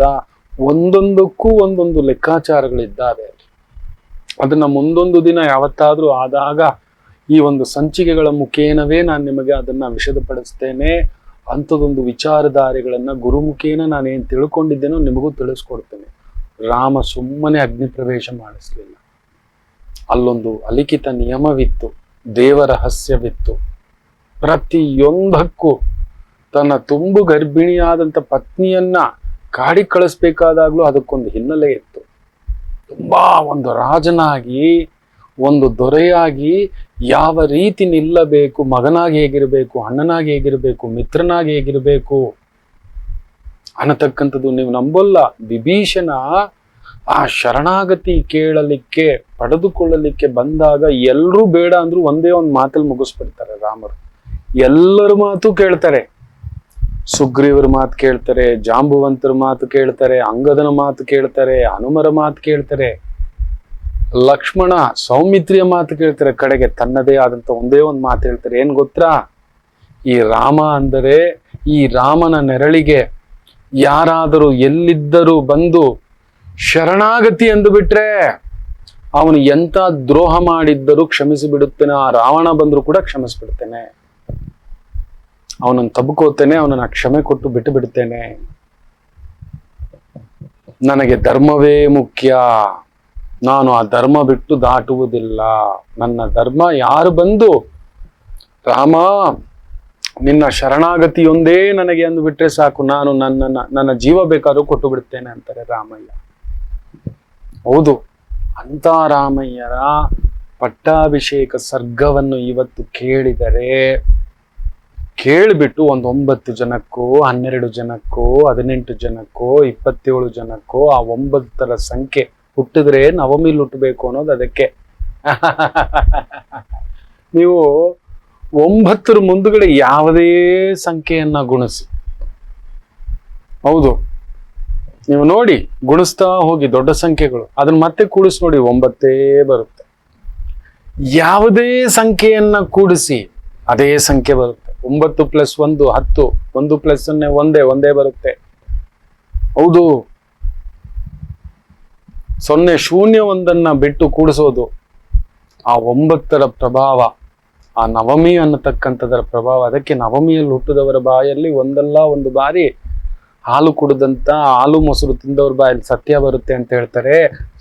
ಒಂದೊಂದಕ್ಕೂ ಒಂದೊಂದು ಲೆಕ್ಕಾಚಾರಗಳಿದ್ದಾವೆ. ಅದನ್ನ ಮುಂದೊಂದು ದಿನ ಯಾವತ್ತಾದ್ರೂ ಆದಾಗ ಈ ಒಂದು ಸಂಚಿಕೆಗಳ ಮುಖೇನವೇ ನಾನು ನಿಮಗೆ ಅದನ್ನ ವಿಷದಪಡಿಸ್ತೇನೆ. ಅಂಥದೊಂದು ವಿಚಾರಧಾರೆಗಳನ್ನ ಗುರುಮುಖೇನ ನಾನೇನ್ ತಿಳ್ಕೊಂಡಿದ್ದೇನೋ ನಿಮಗೂ ತಿಳಿಸ್ಕೊಡ್ತೇನೆ. ರಾಮ ಸುಮ್ಮನೆ ಅಗ್ನಿ ಪ್ರವೇಶ ಮಾಡಿಸ್ಲಿಲ್ಲ. ಅಲ್ಲೊಂದು ಅಲಿಖಿತ ನಿಯಮವಿತ್ತು, ದೇವ ರಹಸ್ಯವಿತ್ತು. ಪ್ರತಿಯೊಂದಕ್ಕೂ ತನ್ನ ತುಂಬು ಗರ್ಭಿಣಿಯಾದಂಥ ಪತ್ನಿಯನ್ನ ಕಾಡಿ ಕಳಿಸ್ಬೇಕಾದಾಗ್ಲೂ ಅದಕ್ಕೊಂದು ಹಿನ್ನೆಲೆ ಇತ್ತು. ತುಂಬಾ ಒಂದು ರಾಜನಾಗಿ, ಒಂದು ದೊರೆಯಾಗಿ ಯಾವ ರೀತಿ ನಿಲ್ಲಬೇಕು, ಮಗನಾಗಿ ಹೇಗಿರಬೇಕು, ಅಣ್ಣನಾಗಿ ಹೇಗಿರಬೇಕು, ಮಿತ್ರನಾಗಿ ಹೇಗಿರಬೇಕು ಅನ್ನತಕ್ಕಂಥದ್ದು ನೀವು ನಂಬಲ್ಲ. ವಿಭೀಷಣ ಆ ಶರಣಾಗತಿ ಕೇಳಲಿಕ್ಕೆ, ಪಡೆದುಕೊಳ್ಳಲಿಕ್ಕೆ ಬಂದಾಗ ಎಲ್ರೂ ಬೇಡ ಅಂದ್ರು ಒಂದೇ ಒಂದು ಮಾತಲ್ಲಿ ಮುಗಿಸ್ಬಿಡ್ತಾರೆ ರಾಮರು. ಎಲ್ಲರ ಮಾತು ಕೇಳ್ತಾರೆ. ಸುಗ್ರೀವರ ಮಾತು ಕೇಳ್ತಾರೆ, ಜಾಂಬುವಂತರ ಮಾತು ಕೇಳ್ತಾರೆ, ಅಂಗದನ ಮಾತು ಕೇಳ್ತಾರೆ, ಹನುಮರ ಮಾತು ಕೇಳ್ತಾರೆ, ಲಕ್ಷ್ಮಣ ಸೌಮಿತ್ರಿಯ ಮಾತು ಕೇಳ್ತಾರೆ. ಕಡೆಗೆ ತನ್ನದೇ ಆದಂತ ಒಂದೇ ಒಂದು ಮಾತು ಹೇಳ್ತಾರೆ. ಏನ್ ಗೊತ್ತಾ? ಈ ರಾಮ ಅಂದರೆ, ಈ ರಾಮನ ನೆರಳಿಗೆ ಯಾರಾದರೂ ಎಲ್ಲಿದ್ದರೂ ಬಂದು ಶರಣಾಗತಿ ಎಂದು ಬಿಟ್ರೆ ಅವನು ಎಂತ ದ್ರೋಹ ಮಾಡಿದ್ದರೂ ಕ್ಷಮಿಸಿ ಬಿಡುತ್ತೇನೆ. ಆ ರಾವಣ ಬಂದ್ರು ಕೂಡ ಕ್ಷಮಿಸ್ಬಿಡ್ತೇನೆ. ಅವನನ್ನು ತಬ್ಕೋತೇನೆ, ಅವನನ್ನ ಕ್ಷಮೆ ಕೊಟ್ಟು ಬಿಟ್ಟು ಬಿಡ್ತೇನೆ. ನನಗೆ ಧರ್ಮವೇ ಮುಖ್ಯ. ನಾನು ಆ ಧರ್ಮ ಬಿಟ್ಟು ದಾಟುವುದಿಲ್ಲ. ನನ್ನ ಧರ್ಮ ಯಾರು ಬಂದು ರಾಮ ನಿನ್ನ ಶರಣಾಗತಿಯೊಂದೇ ನನಗೆ ಅಂದು ಬಿಟ್ರೆ ಸಾಕು, ನಾನು ನನ್ನ ಜೀವ ಬೇಕಾದ್ರೂ ಕೊಟ್ಟು ಬಿಡ್ತೇನೆ ಅಂತಾರೆ ರಾಮಯ್ಯ. ಹೌದು, ಅಂತ ರಾಮಯ್ಯರ ಪಟ್ಟಾಭಿಷೇಕ ಸರ್ಗವನ್ನು ಇವತ್ತು ಕೇಳಿದರೆ, ಕೇಳಿಬಿಟ್ಟು ಒಂದು 9 ಜನಕ್ಕೋ 12 ಜನಕ್ಕೋ 18 ಜನಕ್ಕೋ 27 ಜನಕ್ಕೋ ಆ 9ರ ಸಂಖ್ಯೆ ಹುಟ್ಟಿದ್ರೆ ನವಮಿಲ್ ಹುಟ್ಟಬೇಕು ಅನ್ನೋದು ಅದಕ್ಕೆ. ನೀವು 9ರ ಮುಂದುಗಡೆ ಯಾವುದೇ ಸಂಖ್ಯೆಯನ್ನ ಗುಣಿಸಿ, ಹೌದು ನೀವು ನೋಡಿ, ಗುಣಿಸ್ತಾ ಹೋಗಿ ದೊಡ್ಡ ಸಂಖ್ಯೆಗಳು, ಅದನ್ನ ಮತ್ತೆ ಕೂಡಿಸಿ ನೋಡಿ 9 ಬರುತ್ತೆ. ಯಾವುದೇ ಸಂಖ್ಯೆಯನ್ನ ಕೂಡಿಸಿ ಅದೇ ಸಂಖ್ಯೆ ಬರುತ್ತೆ. 9 + 1 10, 1 + 0 ಒಂದೇ ಬರುತ್ತೆ. ಹೌದು, 0 ಶೂನ್ಯ ಒಂದನ್ನ ಬಿಟ್ಟು ಕೂಡಿಸೋದು ಆ 9ರ ಪ್ರಭಾವ, ಆ ನವಮಿ ಅನ್ನತಕ್ಕಂಥದರ ಪ್ರಭಾವ. ಅದಕ್ಕೆ ನವಮಿಯಲ್ಲಿ ಹುಟ್ಟಿದವರ ಬಾಯಲ್ಲಿ ಒಂದಲ್ಲ ಒಂದು ಬಾರಿ ಹಾಲು ಕುಡಿದಂತ, ಹಾಲು ಮೊಸರು ತಿಂದವ್ರ ಬಾಯಲ್ಲಿ ಸತ್ಯ ಬರುತ್ತೆ ಅಂತ ಹೇಳ್ತಾರೆ.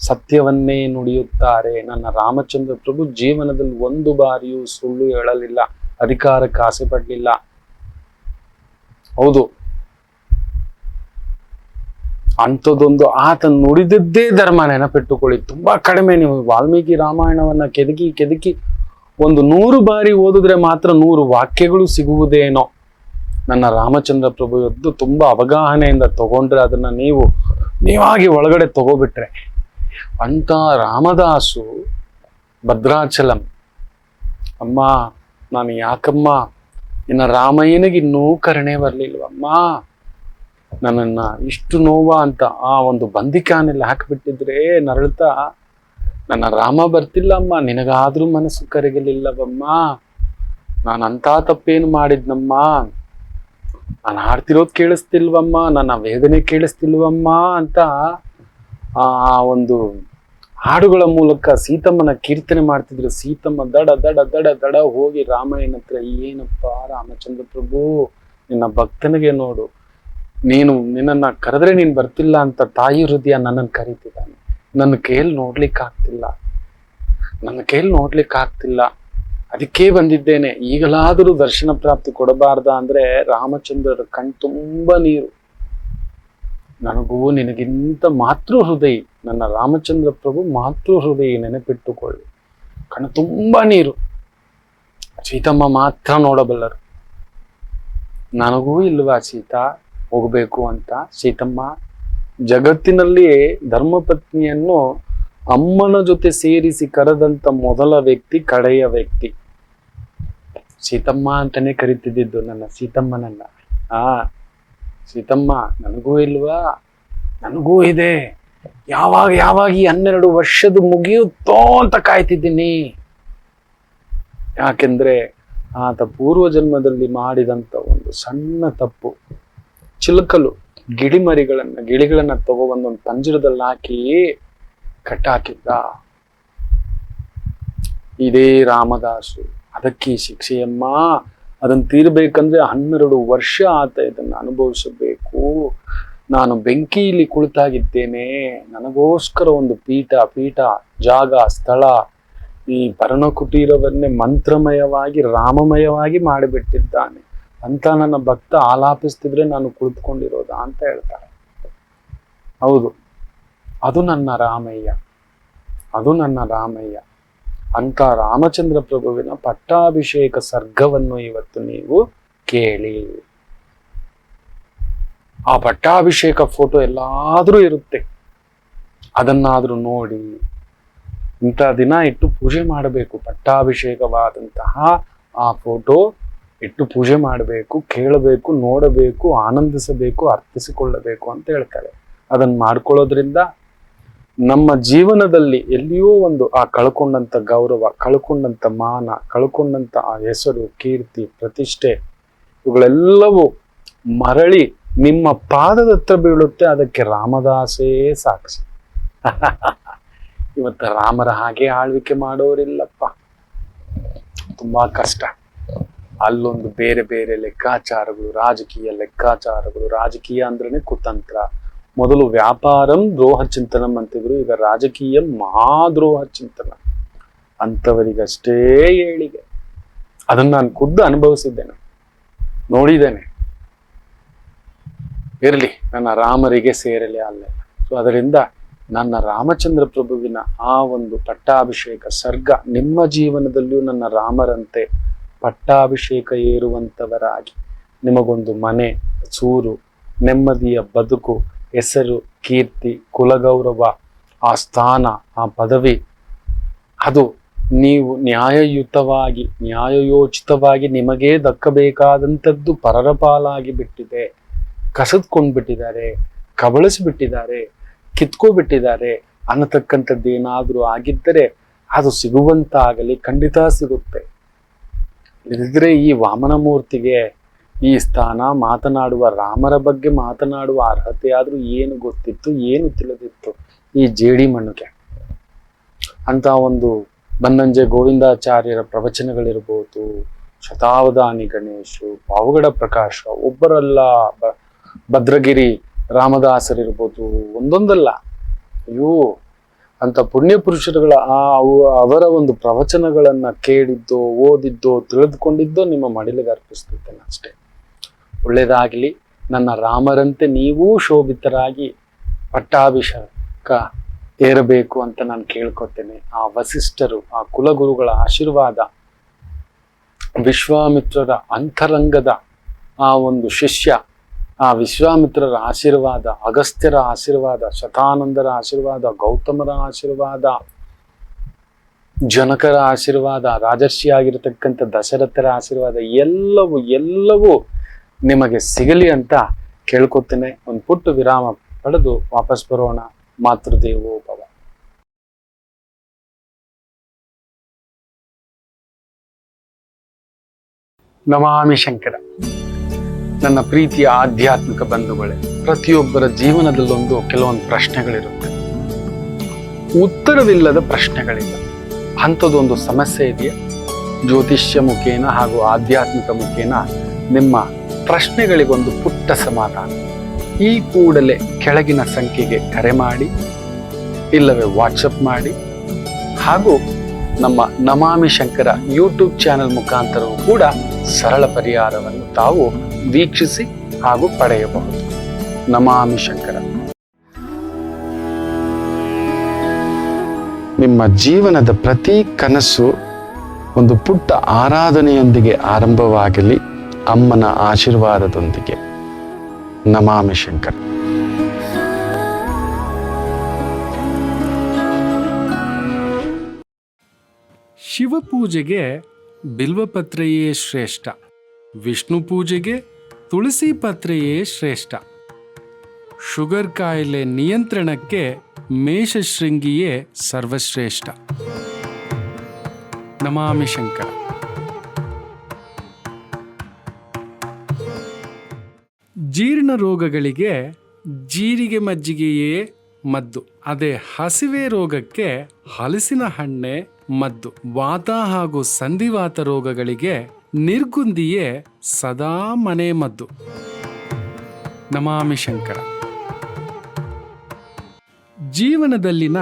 ಸತ್ಯವನ್ನೇ ನುಡಿಯುತ್ತಾರೆ. ನನ್ನ ರಾಮಚಂದ್ರ ಪ್ರಭು ಜೀವನದಲ್ಲಿ ಒಂದು ಬಾರಿಯೂ ಸುಳ್ಳು ಹೇಳಲಿಲ್ಲ, ಅಧಿಕಾರಕ್ಕೆ ಆಸೆ ಪಡ್ಲಿಲ್ಲ. ಹೌದು, ಅಂಥದ್ದೊಂದು ಆತ ನುಡಿದದ್ದೇ ಧರ್ಮ. ನೆನಪಿಟ್ಟುಕೊಳ್ಳಿ. ತುಂಬಾ ಕಡಿಮೆ. ನೀವು ವಾಲ್ಮೀಕಿ ರಾಮಾಯಣವನ್ನ ಕೆದಕಿ ಒಂದು 100 ಬಾರಿ ಓದಿದ್ರೆ ಮಾತ್ರ 100 ವಾಕ್ಯಗಳು ಸಿಗುವುದೇನೋ. ನನ್ನ ರಾಮಚಂದ್ರ ಪ್ರಭು ಎದ್ದು ತುಂಬಾ ಅವಗಾಹನೆಯಿಂದ ತಗೊಂಡ್ರೆ, ಅದನ್ನ ನೀವಾಗಿ ಒಳಗಡೆ ತಗೋಬಿಟ್ರೆ, ಅಂತ ರಾಮದಾಸು ಭದ್ರಾಚಲಂ, ಅಮ್ಮ ನಾನು ಯಾಕಮ್ಮ, ಇನ್ನ ರಾಮಯ್ಯನಿಗೆ ಇನ್ನೂ ಕರುಣೆ ಬರ್ಲಿಲ್ವಮ್ಮ, ನನ್ನನ್ನ ಇಷ್ಟು ನೋವ ಅಂತ ಆ ಒಂದು ಬಂದಿಕಾನೆಲ್ಲ ಹಾಕಿಬಿಟ್ಟಿದ್ರೆ ನರಳ್ತಾ, ನನ್ನ ರಾಮ ಬರ್ತಿಲ್ಲ ಅಮ್ಮ, ನಿನಗಾದ್ರೂ ಮನಸ್ಸು ಕರಗಲಿಲ್ಲವಮ್ಮ, ನಾನು ಅಂತ ತಪ್ಪೇನು ಮಾಡಿದ್ನಮ್ಮ, ನಾನು ಹಾಡ್ತಿರೋದು ಕೇಳಿಸ್ತಿಲ್ವಮ್ಮ, ನನ್ನ ವೇದನೆ ಕೇಳಿಸ್ತಿಲ್ವಮ್ಮ ಅಂತ ಆ ಒಂದು ಹಾಡುಗಳ ಮೂಲಕ ಸೀತಮ್ಮನ ಕೀರ್ತನೆ ಮಾಡ್ತಿದ್ರು. ಸೀತಮ್ಮ ದಡ ದಡ ದಡ ದಡ ಹೋಗಿ ರಾಮಯ್ಯನ ಹತ್ರ, ಏನಪ್ಪ ರಾಮಚಂದ್ರ ಪ್ರಭು, ನಿನ್ನ ಭಕ್ತನಿಗೆ ನೋಡು, ನಿನ್ನನ್ನ ಕರೆದ್ರೆ ನೀನ್ ಬರ್ತಿಲ್ಲ ಅಂತ ತಾಯಿ ಹೃದಯ ನನ್ನನ್ನು ಕರೀತಿದ್ದಾನೆ. ನನ್ನ ಕೈಯಲ್ಲಿ ನೋಡ್ಲಿಕ್ಕೆ ಆಗ್ತಿಲ್ಲ, ಅದಕ್ಕೆ ಬಂದಿದ್ದೇನೆ. ಈಗಲಾದರೂ ದರ್ಶನ ಪ್ರಾಪ್ತಿ ಕೊಡಬಾರ್ದ ಅಂದ್ರೆ ರಾಮಚಂದ್ರರ ಕಣ್ತುಂಬ ನೀರು. ನನಗೂ ನಿನಗಿಂತ ಮಾತೃ ಹೃದಯ, ನನ್ನ ರಾಮಚಂದ್ರ ಪ್ರಭು ಮಾತೃ ಹೃದಯ, ನೆನಪಿಟ್ಟುಕೊಳ್ಳಿ. ಕಣ್ಣು ತುಂಬಾ ನೀರು. ಸೀತಮ್ಮ ಮಾತ್ರ ನೋಡಬಲ್ಲರು. ನನಗೂ ಇಲ್ವಾ ಸೀತಾ ಹೋಗ್ಬೇಕು ಅಂತ? ಸೀತಮ್ಮ ಜಗತ್ತಿನಲ್ಲಿ ಧರ್ಮಪತ್ನಿಯನ್ನು ಅಮ್ಮನ ಜೊತೆ ಸೇರಿಸಿ ಕರೆದಂತ ಮೊದಲ ವ್ಯಕ್ತಿ, ಕಡೆಯ ವ್ಯಕ್ತಿ ಸೀತಮ್ಮ ಅಂತಾನೆ ಕರಿತಿದ್ದು ನನ್ನ ಸೀತಮ್ಮನನ್ನ. ಸೀತಮ್ಮ ನನಗೂ ಇಲ್ವಾ? ನನಗೂ ಇದೆ. ಯಾವಾಗ ಈ 12 ವರ್ಷದ ಮುಗಿಯುತ್ತೋ ಅಂತ ಕಾಯ್ತಿದ್ದೀನಿ. ಯಾಕೆಂದ್ರೆ ಆತ ಪೂರ್ವ ಜನ್ಮದಲ್ಲಿ ಮಾಡಿದಂತ ಒಂದು ಸಣ್ಣ ತಪ್ಪು, ಚಿಲಕಲು ಗಿಳಿಗಳನ್ನ ತಗೊಬಂದೊಂದು ಪಂಜರದಲ್ಲಿ ಹಾಕಿ ಕಟ್ಟಾಕಿದ್ದ. ಇದೇ ರಾಮದಾಸು ಅದಕ್ಕೆ ಈ ಶಿಕ್ಷೆಯಮ್ಮ. ಅದನ್ನು ತೀರ್ಬೇಕಂದ್ರೆ 12 ವರ್ಷ ಆತ ಇದನ್ನು ಅನುಭವಿಸಬೇಕು. ನಾನು ಬೆಂಕಿಯಲ್ಲಿ ಕುಳಿತಾಗಿದ್ದೇನೆ, ನನಗೋಸ್ಕರ ಒಂದು ಪೀಠ ಜಾಗ ಸ್ಥಳ ಈ ಭರಣ ಕುಟೀರವನ್ನೇ ಮಂತ್ರಮಯವಾಗಿ ರಾಮಮಯವಾಗಿ ಮಾಡಿಬಿಟ್ಟಿದ್ದಾನೆ ಅಂತ ನನ್ನ ಭಕ್ತ ಆಲಾಪಿಸ್ತಿದ್ರೆ ನಾನು ಕುಳಿತುಕೊಂಡಿರೋದಾ ಅಂತ ಹೇಳ್ತಾರೆ. ಹೌದು, ಅದು ನನ್ನ ರಾಮಯ್ಯ ಅಂತ ರಾಮಚಂದ್ರ ಪ್ರಭುವಿನ ಪಟ್ಟಾಭಿಷೇಕ ಸರ್ಗವನ್ನು ಇವತ್ತು ನೀವು ಕೇಳಿ. ಆ ಪಟ್ಟಾಭಿಷೇಕ ಫೋಟೋ ಎಲ್ಲಾದ್ರೂ ಇರುತ್ತೆ, ಅದನ್ನಾದ್ರೂ ನೋಡಿ. ಇಂಥ ದಿನ ಇಟ್ಟು ಪೂಜೆ ಮಾಡಬೇಕು. ಪಟ್ಟಾಭಿಷೇಕವಾದಂತಹ ಆ ಫೋಟೋ ಇಟ್ಟು ಪೂಜೆ ಮಾಡಬೇಕು, ಕೇಳಬೇಕು, ನೋಡಬೇಕು, ಆನಂದಿಸಬೇಕು, ಅರ್ಪಿಸಿಕೊಳ್ಳಬೇಕು ಅಂತ ಹೇಳ್ತಾರೆ. ಅದನ್ನ ಮಾಡ್ಕೊಳ್ಳೋದ್ರಿಂದ ನಮ್ಮ ಜೀವನದಲ್ಲಿ ಎಲ್ಲಿಯೋ ಒಂದು ಆ ಕಳ್ಕೊಂಡಂತ ಗೌರವ, ಕಳ್ಕೊಂಡಂತ ಮಾನ, ಕಳ್ಕೊಂಡಂತ ಆ ಹೆಸರು, ಕೀರ್ತಿ, ಪ್ರತಿಷ್ಠೆ ಇವುಗಳೆಲ್ಲವೂ ಮರಳಿ ನಿಮ್ಮ ಪಾದದ ಹತ್ರ ಬೀಳುತ್ತೆ. ಅದಕ್ಕೆ ರಾಮದಾಸೇ ಸಾಕ್ಷಿ. ಇವತ್ತು ರಾಮರ ಹಾಗೆ ಆಳ್ವಿಕೆ ಮಾಡೋರಿಲ್ಲಪ್ಪ, ತುಂಬಾ ಕಷ್ಟ. ಅಲ್ಲೊಂದು ಬೇರೆ ಬೇರೆ ಲೆಕ್ಕಾಚಾರಗಳು, ರಾಜಕೀಯ ಅಂದ್ರೇನೆ ಕುತಂತ್ರ. ಮೊದಲು ವ್ಯಾಪಾರಂ ದ್ರೋಹ ಚಿಂತನಂ ಅಂತಿದ್ರು, ಈಗ ರಾಜಕೀಯ ಮಹಾದ್ರೋಹ ಚಿಂತನ. ಅಂಥವರಿಗಷ್ಟೇ ಏಳಿಗೆ. ಅದನ್ನ ನಾನು ಖುದ್ದು ಅನುಭವಿಸಿದ್ದೇನೆ, ನೋಡಿದ್ದೇನೆ. ಇರಲಿ, ನನ್ನ ರಾಮರಿಗೆ ಸೇರಲಿ ಅಲ್ಲೇ. ಸೊ ಅದರಿಂದ ನನ್ನ ರಾಮಚಂದ್ರ ಪ್ರಭುವಿನ ಆ ಒಂದು ಪಟ್ಟಾಭಿಷೇಕ ಸರ್ಗ ನಿಮ್ಮ ಜೀವನದಲ್ಲಿಯೂ ನನ್ನ ರಾಮರಂತೆ ಪಟ್ಟಾಭಿಷೇಕ ಏರುವಂತವರಾಗಿ ನಿಮಗೊಂದು ಮನೆ, ಸೂರು, ನೆಮ್ಮದಿಯ ಬದುಕು, ಹೆಸರು, ಕೀರ್ತಿ, ಕುಲಗೌರವ, ಆ ಸ್ಥಾನ, ಆ ಪದವಿ, ಅದು ನೀವು ನ್ಯಾಯಯುತವಾಗಿ, ನ್ಯಾಯಯೋಚಿತವಾಗಿ ನಿಮಗೇ ದಕ್ಕಬೇಕಾದಂಥದ್ದು ಪರರ ಪಾಲಾಗಿ ಬಿಟ್ಟಿದೆ. ಕಸದ್ಕೊಂಡ್ಬಿಟ್ಟಿದ್ದಾರೆ, ಕಬಳಿಸ್ಬಿಟ್ಟಿದ್ದಾರೆ, ಕಿತ್ಕೋಬಿಟ್ಟಿದ್ದಾರೆ ಅನ್ನತಕ್ಕಂಥದ್ದು ಏನಾದ್ರೂ ಆಗಿದ್ದರೆ ಅದು ಸಿಗುವಂತಾಗಲಿ, ಖಂಡಿತ ಸಿಗುತ್ತೆ. ಇದಿದ್ರೆ ಈ ವಾಮನ ಮೂರ್ತಿಗೆ ಈ ಸ್ಥಾನ, ಮಾತನಾಡುವ ರಾಮರ ಬಗ್ಗೆ ಮಾತನಾಡುವ ಅರ್ಹತೆ ಆದ್ರೂ ಏನು ಗೊತ್ತಿತ್ತು, ಏನು ತಿಳಿದಿತ್ತು ಈ ಜೇಡಿ ಮಣ್ಣುಗೆ? ಅಂತ ಒಂದು ಬನ್ನಂಜೆ ಗೋವಿಂದಾಚಾರ್ಯರ ಪ್ರವಚನಗಳಿರ್ಬೋದು, ಶತಾವಧಾನಿ ಗಣೇಶು, ಪಾವಗಡ ಪ್ರಕಾಶ, ಒಬ್ಬರಲ್ಲ, ಭದ್ರಗಿರಿ ರಾಮದಾಸರಿರ್ಬೋದು, ಒಂದೊಂದಲ್ಲ. ಅಯ್ಯೋ, ಅಂತ ಪುಣ್ಯ ಪುರುಷರುಗಳ ಅವರ ಒಂದು ಪ್ರವಚನಗಳನ್ನ ಕೇಳಿದ್ದೋ, ಓದಿದ್ದೋ, ತಿಳಿದುಕೊಂಡಿದ್ದೋ ನಿಮ್ಮ ಮಡಿಲಿಗೆ ಅರ್ಪಿಸ್ತಿದ್ದೇನೆ ಅಷ್ಟೇ. ಒಳ್ಳೇದಾಗಲಿ. ನನ್ನ ರಾಮರಂತೆ ನೀವೂ ಶೋಭಿತರಾಗಿ ಪಟ್ಟಾಭಿಷೇಕ ಏರಬೇಕು ಅಂತ ನಾನು ಕೇಳ್ಕೊತೇನೆ. ಆ ವಸಿಷ್ಠರು, ಆ ಕುಲಗುರುಗಳ ಆಶೀರ್ವಾದ, ವಿಶ್ವಾಮಿತ್ರರ ಅಂತರಂಗದ ಆ ಒಂದು ಶಿಷ್ಯ, ಆ ವಿಶ್ವಾಮಿತ್ರರ ಆಶೀರ್ವಾದ, ಅಗಸ್ತ್ಯರ ಆಶೀರ್ವಾದ, ಶತಾನಂದರ ಆಶೀರ್ವಾದ, ಗೌತಮರ ಆಶೀರ್ವಾದ, ಜನಕರ ಆಶೀರ್ವಾದ, ರಾಜರ್ಷಿಯಾಗಿರ್ತಕ್ಕಂಥ ದಶರಥರ ಆಶೀರ್ವಾದ, ಎಲ್ಲವೂ ನಿಮಗೆ ಸಿಗಲಿ ಅಂತ ಕೇಳ್ಕೊತೇನೆ. ಒಂದು ಪುಟ್ಟ ವಿರಾಮ ಪಡೆದು ವಾಪಸ್ ಬರೋಣ. ಮಾತೃದೇವೋ ಭವ. ನಮಾಮಿ ಶಂಕರ. ನನ್ನ ಪ್ರೀತಿಯ ಆಧ್ಯಾತ್ಮಿಕ ಬಂಧುಗಳೇ, ಪ್ರತಿಯೊಬ್ಬರ ಜೀವನದಲ್ಲೊಂದು ಕೆಲವೊಂದು ಪ್ರಶ್ನೆಗಳಿರುತ್ತೆ, ಉತ್ತರವಿಲ್ಲದ ಪ್ರಶ್ನೆಗಳಿಲ್ಲ. ಅಂಥದ್ದೊಂದು ಸಮಸ್ಯೆ ಇದೆಯಾ? ಜ್ಯೋತಿಷ್ಯ ಮುಖೇನ ಹಾಗೂ ಆಧ್ಯಾತ್ಮಿಕ ಮುಖೇನ ನಿಮ್ಮ ಪ್ರಶ್ನೆಗಳಿಗೊಂದು ಪುಟ್ಟ ಸಮಾಧಾನ. ಈ ಕೂಡಲೇ ಕೆಳಗಿನ ಸಂಖ್ಯೆಗೆ ಕರೆ ಮಾಡಿ, ಇಲ್ಲವೇ ವಾಟ್ಸಪ್ ಮಾಡಿ, ಹಾಗೂ ನಮ್ಮ ನಮಾಮಿ ಶಂಕರ ಯೂಟ್ಯೂಬ್ ಚಾನೆಲ್ ಮುಖಾಂತರವೂ ಕೂಡ ಸರಳ ಪರಿಹಾರವನ್ನು ತಾವು ವೀಕ್ಷಿಸಿ ಹಾಗೂ ಪಡೆಯಬಹುದು. ನಮಾಮಿ ಶಂಕರ. ನಿಮ್ಮ ಜೀವನದ ಪ್ರತಿ ಕನಸು ಒಂದು ಪುಟ್ಟ ಆರಾಧನೆಯೊಂದಿಗೆ ಆರಂಭವಾಗಲಿ, ಅಮ್ಮನ ಆಶೀರ್ವಾದದೊಂದಿಗೆ. ನಮಾಮಿ ಶಂಕರ. ಶಿವಪೂಜೆಗೆ ಬಿಲ್ವಪತ್ರೆಯೇ ಶ್ರೇಷ್ಠ, ವಿಷ್ಣು ಪೂಜೆಗೆ ತುಳಸಿ ಪತ್ರೆಯೇ ಶ್ರೇಷ್ಠ. ಶುಗರ್ ಕಾಯಿಲೆ ನಿಯಂತ್ರಣಕ್ಕೆ ಮೇಷಶೃಂಗಿಯೇ ಸರ್ವಶ್ರೇಷ್ಠ. ನಮಾಮಿ ಶಂಕರ. ಜೀರ್ಣ ರೋಗಗಳಿಗೆ ಜೀರಿಗೆ ಮಜ್ಜಿಗೆಯೇ ಮದ್ದು. ಅದೇ ಹಸಿವೆ ರೋಗಕ್ಕೆ ಹಲಸಿನ ಹಣ್ಣೆ ಮದ್ದು. ವಾತ ಹಾಗೂ ಸಂಧಿವಾತ ರೋಗಗಳಿಗೆ ನಿರ್ಗುಂದಿಯೇ ಸದಾ ಮನೆ ಮದ್ದು. ನಮಾಮಿ ಶಂಕರ. ಜೀವನದಲ್ಲಿನ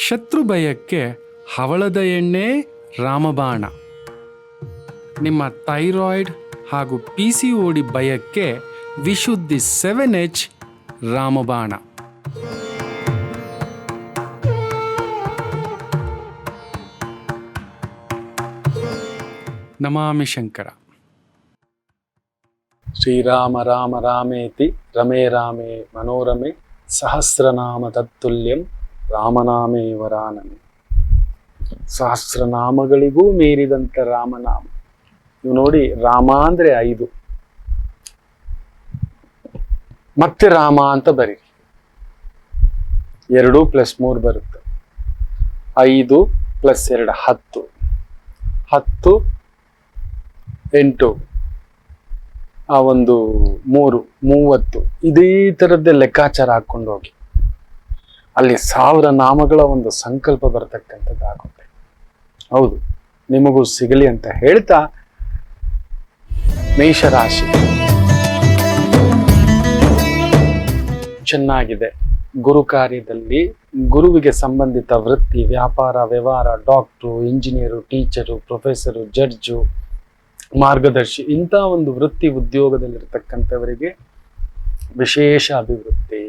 ಶತ್ರು ಭಯಕ್ಕೆ ಹವಳದ ಎಣ್ಣೆ ರಾಮಬಾಣ. ನಿಮ್ಮ ಥೈರಾಯ್ಡ್ ಹಾಗೂ PCOD ಭಯಕ್ಕೆ ವಿಶುದ್ಧಿ 7H ರಾಮಬಾಣ. ನಮಾಮಿ ಶಂಕರ. ಶ್ರೀರಾಮ ರಾಮ ರಾಮೇತಿ ರಮೇ ರಾಮೇ ಮನೋರಮೆ ಸಹಸ್ರನಾಮ ತತ್ತುಲ್ಯಂ ರಾಮನಾಮೇ ವರಾನನೆ. ಸಹಸ್ರನಾಮಗಳಿಗೂ ಮೀರಿದಂತ ರಾಮನಾಮ. ನೀವು ನೋಡಿ, ರಾಮ ಅಂದ್ರೆ 5, ಮತ್ತೆ ರಾಮ ಅಂತ ಬರೀರಿ. 2 + 3 ಬರುತ್ತೆ. 5 + 2 10, 10 8 ಆ ಒಂದು 3 30. ಇದೇ ತರದ್ದೇ ಲೆಕ್ಕಾಚಾರ ಹಾಕೊಂಡು ಹೋಗಿ, ಅಲ್ಲಿ 1000 ನಾಮಗಳ ಒಂದು ಸಂಕಲ್ಪ ಬರತಕ್ಕಂಥದ್ದಾಗುತ್ತೆ. ಹೌದು, ನಿಮಗೂ ಸಿಗಲಿ ಅಂತ ಹೇಳ್ತಾ, ಮೇಷರಾಶಿ ಚೆನ್ನಾಗಿದೆ. ಗುರು ಕಾರ್ಯದಲ್ಲಿ ಗುರುವಿಗೆ ಸಂಬಂಧಿತ ವೃತ್ತಿ, ವ್ಯಾಪಾರ, ವ್ಯವಹಾರ, doctor, engineer, teacher, professor, judge, ಮಾರ್ಗದರ್ಶಿ, ಇಂಥ ಒಂದು ವೃತ್ತಿ ಉದ್ಯೋಗದಲ್ಲಿರ್ತಕ್ಕಂಥವರಿಗೆ ವಿಶೇಷ ಅಭಿವೃದ್ಧಿ.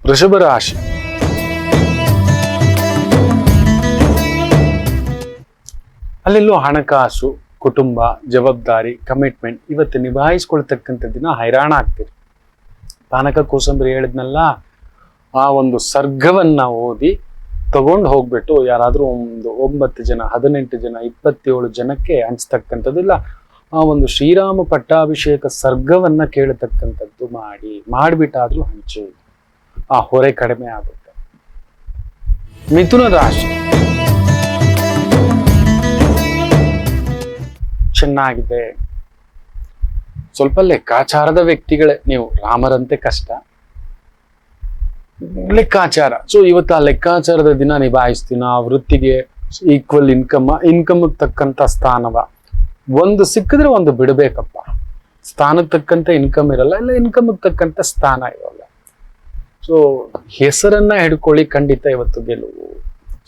ವೃಷಭ ರಾಶಿ ಅಲ್ಲೆಲ್ಲೂ ಹಣಕಾಸು, ಕುಟುಂಬ, ಜವಾಬ್ದಾರಿ, ಕಮಿಟ್ಮೆಂಟ್ ಇವತ್ತು ನಿಭಾಯಿಸ್ಕೊಳ್ತಕ್ಕಂಥ ದಿನ ಹೈರಾಣ ಆಗ್ತೀರಿ. ಪಾನಕ ಕೋಸಂಬರಿ ಹೇಳಿದ್ನಲ್ಲ, ಆ ಒಂದು ಸರ್ಗವನ್ನ ಓದಿ ತಗೊಂಡು ಹೋಗ್ಬಿಟ್ಟು ಯಾರಾದ್ರೂ ಒಂದು 9 ಜನ, 18 ಜನ, 27 ಜನಕ್ಕೆ ಹಂಚ್ತಕ್ಕಂಥದ್ದಿಲ್ಲ, ಆ ಒಂದು ಶ್ರೀರಾಮ ಪಟ್ಟಾಭಿಷೇಕ ಸರ್ಗವನ್ನ ಕೇಳತಕ್ಕಂಥದ್ದು ಮಾಡಿಬಿಟ್ಟಾದ್ರೂ ಹಂಚಿ, ಆ ಹೊರೆ ಕಡಿಮೆ ಆಗುತ್ತೆ. ಮಿಥುನ ರಾಶಿ ಚೆನ್ನಾಗಿದೆ. ಸ್ವಲ್ಪ ಲೆಕ್ಕಾಚಾರದ ವ್ಯಕ್ತಿಗಳೇ ನೀವು. ರಾಮರಂತೆ ಕಷ್ಟ, ಲೆಕ್ಕಾಚಾರ. ಸೊ ಇವತ್ತು ಆ ಲೆಕ್ಕಾಚಾರದ ದಿನ ನಿಭಾಯಿಸ್ತೀನ. ಆ ವೃತ್ತಿಗೆ ಈಕ್ವಲ್ ಇನ್ಕಮ್ ತಕ್ಕಂತ ಸ್ಥಾನವ ಒಂದು ಸಿಕ್ಕಿದ್ರೆ ಒಂದು ಬಿಡಬೇಕಪ್ಪ. ಸ್ಥಾನಕ್ಕೆ ತಕ್ಕಂತ ಇನ್ಕಮ್ ಇರಲ್ಲ, ಇಲ್ಲ ಇನ್ಕಮ್ ತಕ್ಕಂತ ಸ್ಥಾನ ಇರಲ್ಲ. ಸೊ ಹೆಸರನ್ನ ಹಿಡ್ಕೊಳ್ಳಿ, ಖಂಡಿತ ಇವತ್ತು ಗೆಲುವು.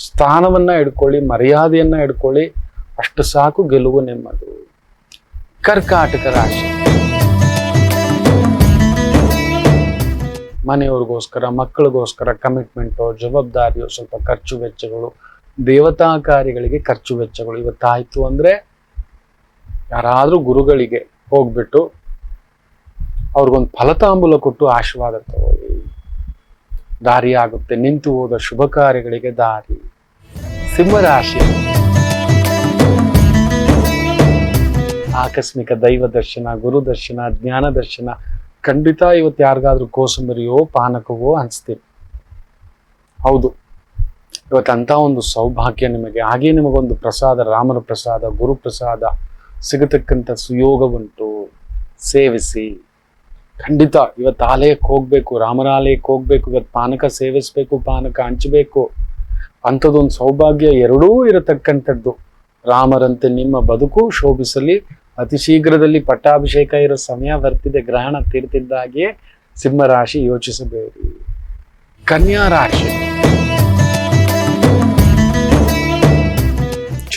ಸ್ಥಾನವನ್ನ ಹಿಡ್ಕೊಳ್ಳಿ, ಮರ್ಯಾದೆಯನ್ನ ಹಿಡ್ಕೊಳ್ಳಿ, ಅಷ್ಟು ಸಾಕು, ಗೆಲುವು ನಿಮ್ಮದು. ಕರ್ಕಾಟಕ ರಾಶಿ ಮನೆಯವ್ರಿಗೋಸ್ಕರ, ಮಕ್ಕಳಿಗೋಸ್ಕರ ಕಮಿಟ್ಮೆಂಟು, ಜವಾಬ್ದಾರಿಯು, ಸ್ವಲ್ಪ ಖರ್ಚು ವೆಚ್ಚಗಳು, ದೇವತಾ ಕಾರ್ಯಗಳಿಗೆ ಖರ್ಚು ವೆಚ್ಚಗಳು. ಇವತ್ತಾಯ್ತು ಅಂದ್ರೆ ಯಾರಾದ್ರೂ ಗುರುಗಳಿಗೆ ಹೋಗ್ಬಿಟ್ಟು ಅವ್ರಿಗೊಂದು ಫಲತಾಂಬೂಲ ಕೊಟ್ಟು ಆಶೀರ್ವಾದ ತಗೊಳ್ಳಿ. ದಾರಿ ಆಗುತ್ತೆ. ನಿಂತು ಹೋದ ಶುಭ ಕಾರ್ಯಗಳಿಗೆ ದಾರಿ. ಸಿಂಹರಾಶಿ ಆಕಸ್ಮಿಕ ದೈವ ದರ್ಶನ, ಗುರು ದರ್ಶನ, ಜ್ಞಾನ ದರ್ಶನ. ಖಂಡಿತ ಇವತ್ತು ಯಾರಿಗಾದ್ರೂ ಕೋಸಂಬರಿಯೋ ಪಾನಕವೋ ಹಂಚ್ತೀರಿ. ಹೌದು, ಇವತ್ತಂತ ಒಂದು ಸೌಭಾಗ್ಯ ನಿಮಗೆ. ಹಾಗೆ ನಿಮಗೊಂದು ಪ್ರಸಾದ, ರಾಮನ ಪ್ರಸಾದ, ಗುರು ಪ್ರಸಾದ ಸಿಗತಕ್ಕಂಥ ಸುಯೋಗವುಂಟು. ಸೇವಿಸಿ. ಖಂಡಿತ ಇವತ್ತು ಆಲಯಕ್ಕೆ ಹೋಗ್ಬೇಕು, ರಾಮನ ಆಲಯಕ್ಕೆ ಹೋಗ್ಬೇಕು, ಇವತ್ತು ಪಾನಕ ಸೇವಿಸ್ಬೇಕು, ಪಾನಕ ಹಂಚಬೇಕು. ಅಂಥದ್ದೊಂದು ಸೌಭಾಗ್ಯ ಎರಡೂ ಇರತಕ್ಕಂಥದ್ದು. ರಾಮರಂತೆ ನಿಮ್ಮ ಬದುಕು ಶೋಭಿಸಲಿ. ಅತಿ ಶೀಘ್ರದಲ್ಲಿ ಪಟ್ಟಾಭಿಷೇಕ ಇರೋ ಸಮಯ ಬರ್ತಿದೆ. ಗ್ರಹಣ ತೀರ್ತಿದ್ದಾಗೆ ಸಿಂಹರಾಶಿ ಯೋಚಿಸಬೇಡಿ. ಕನ್ಯಾ ರಾಶಿ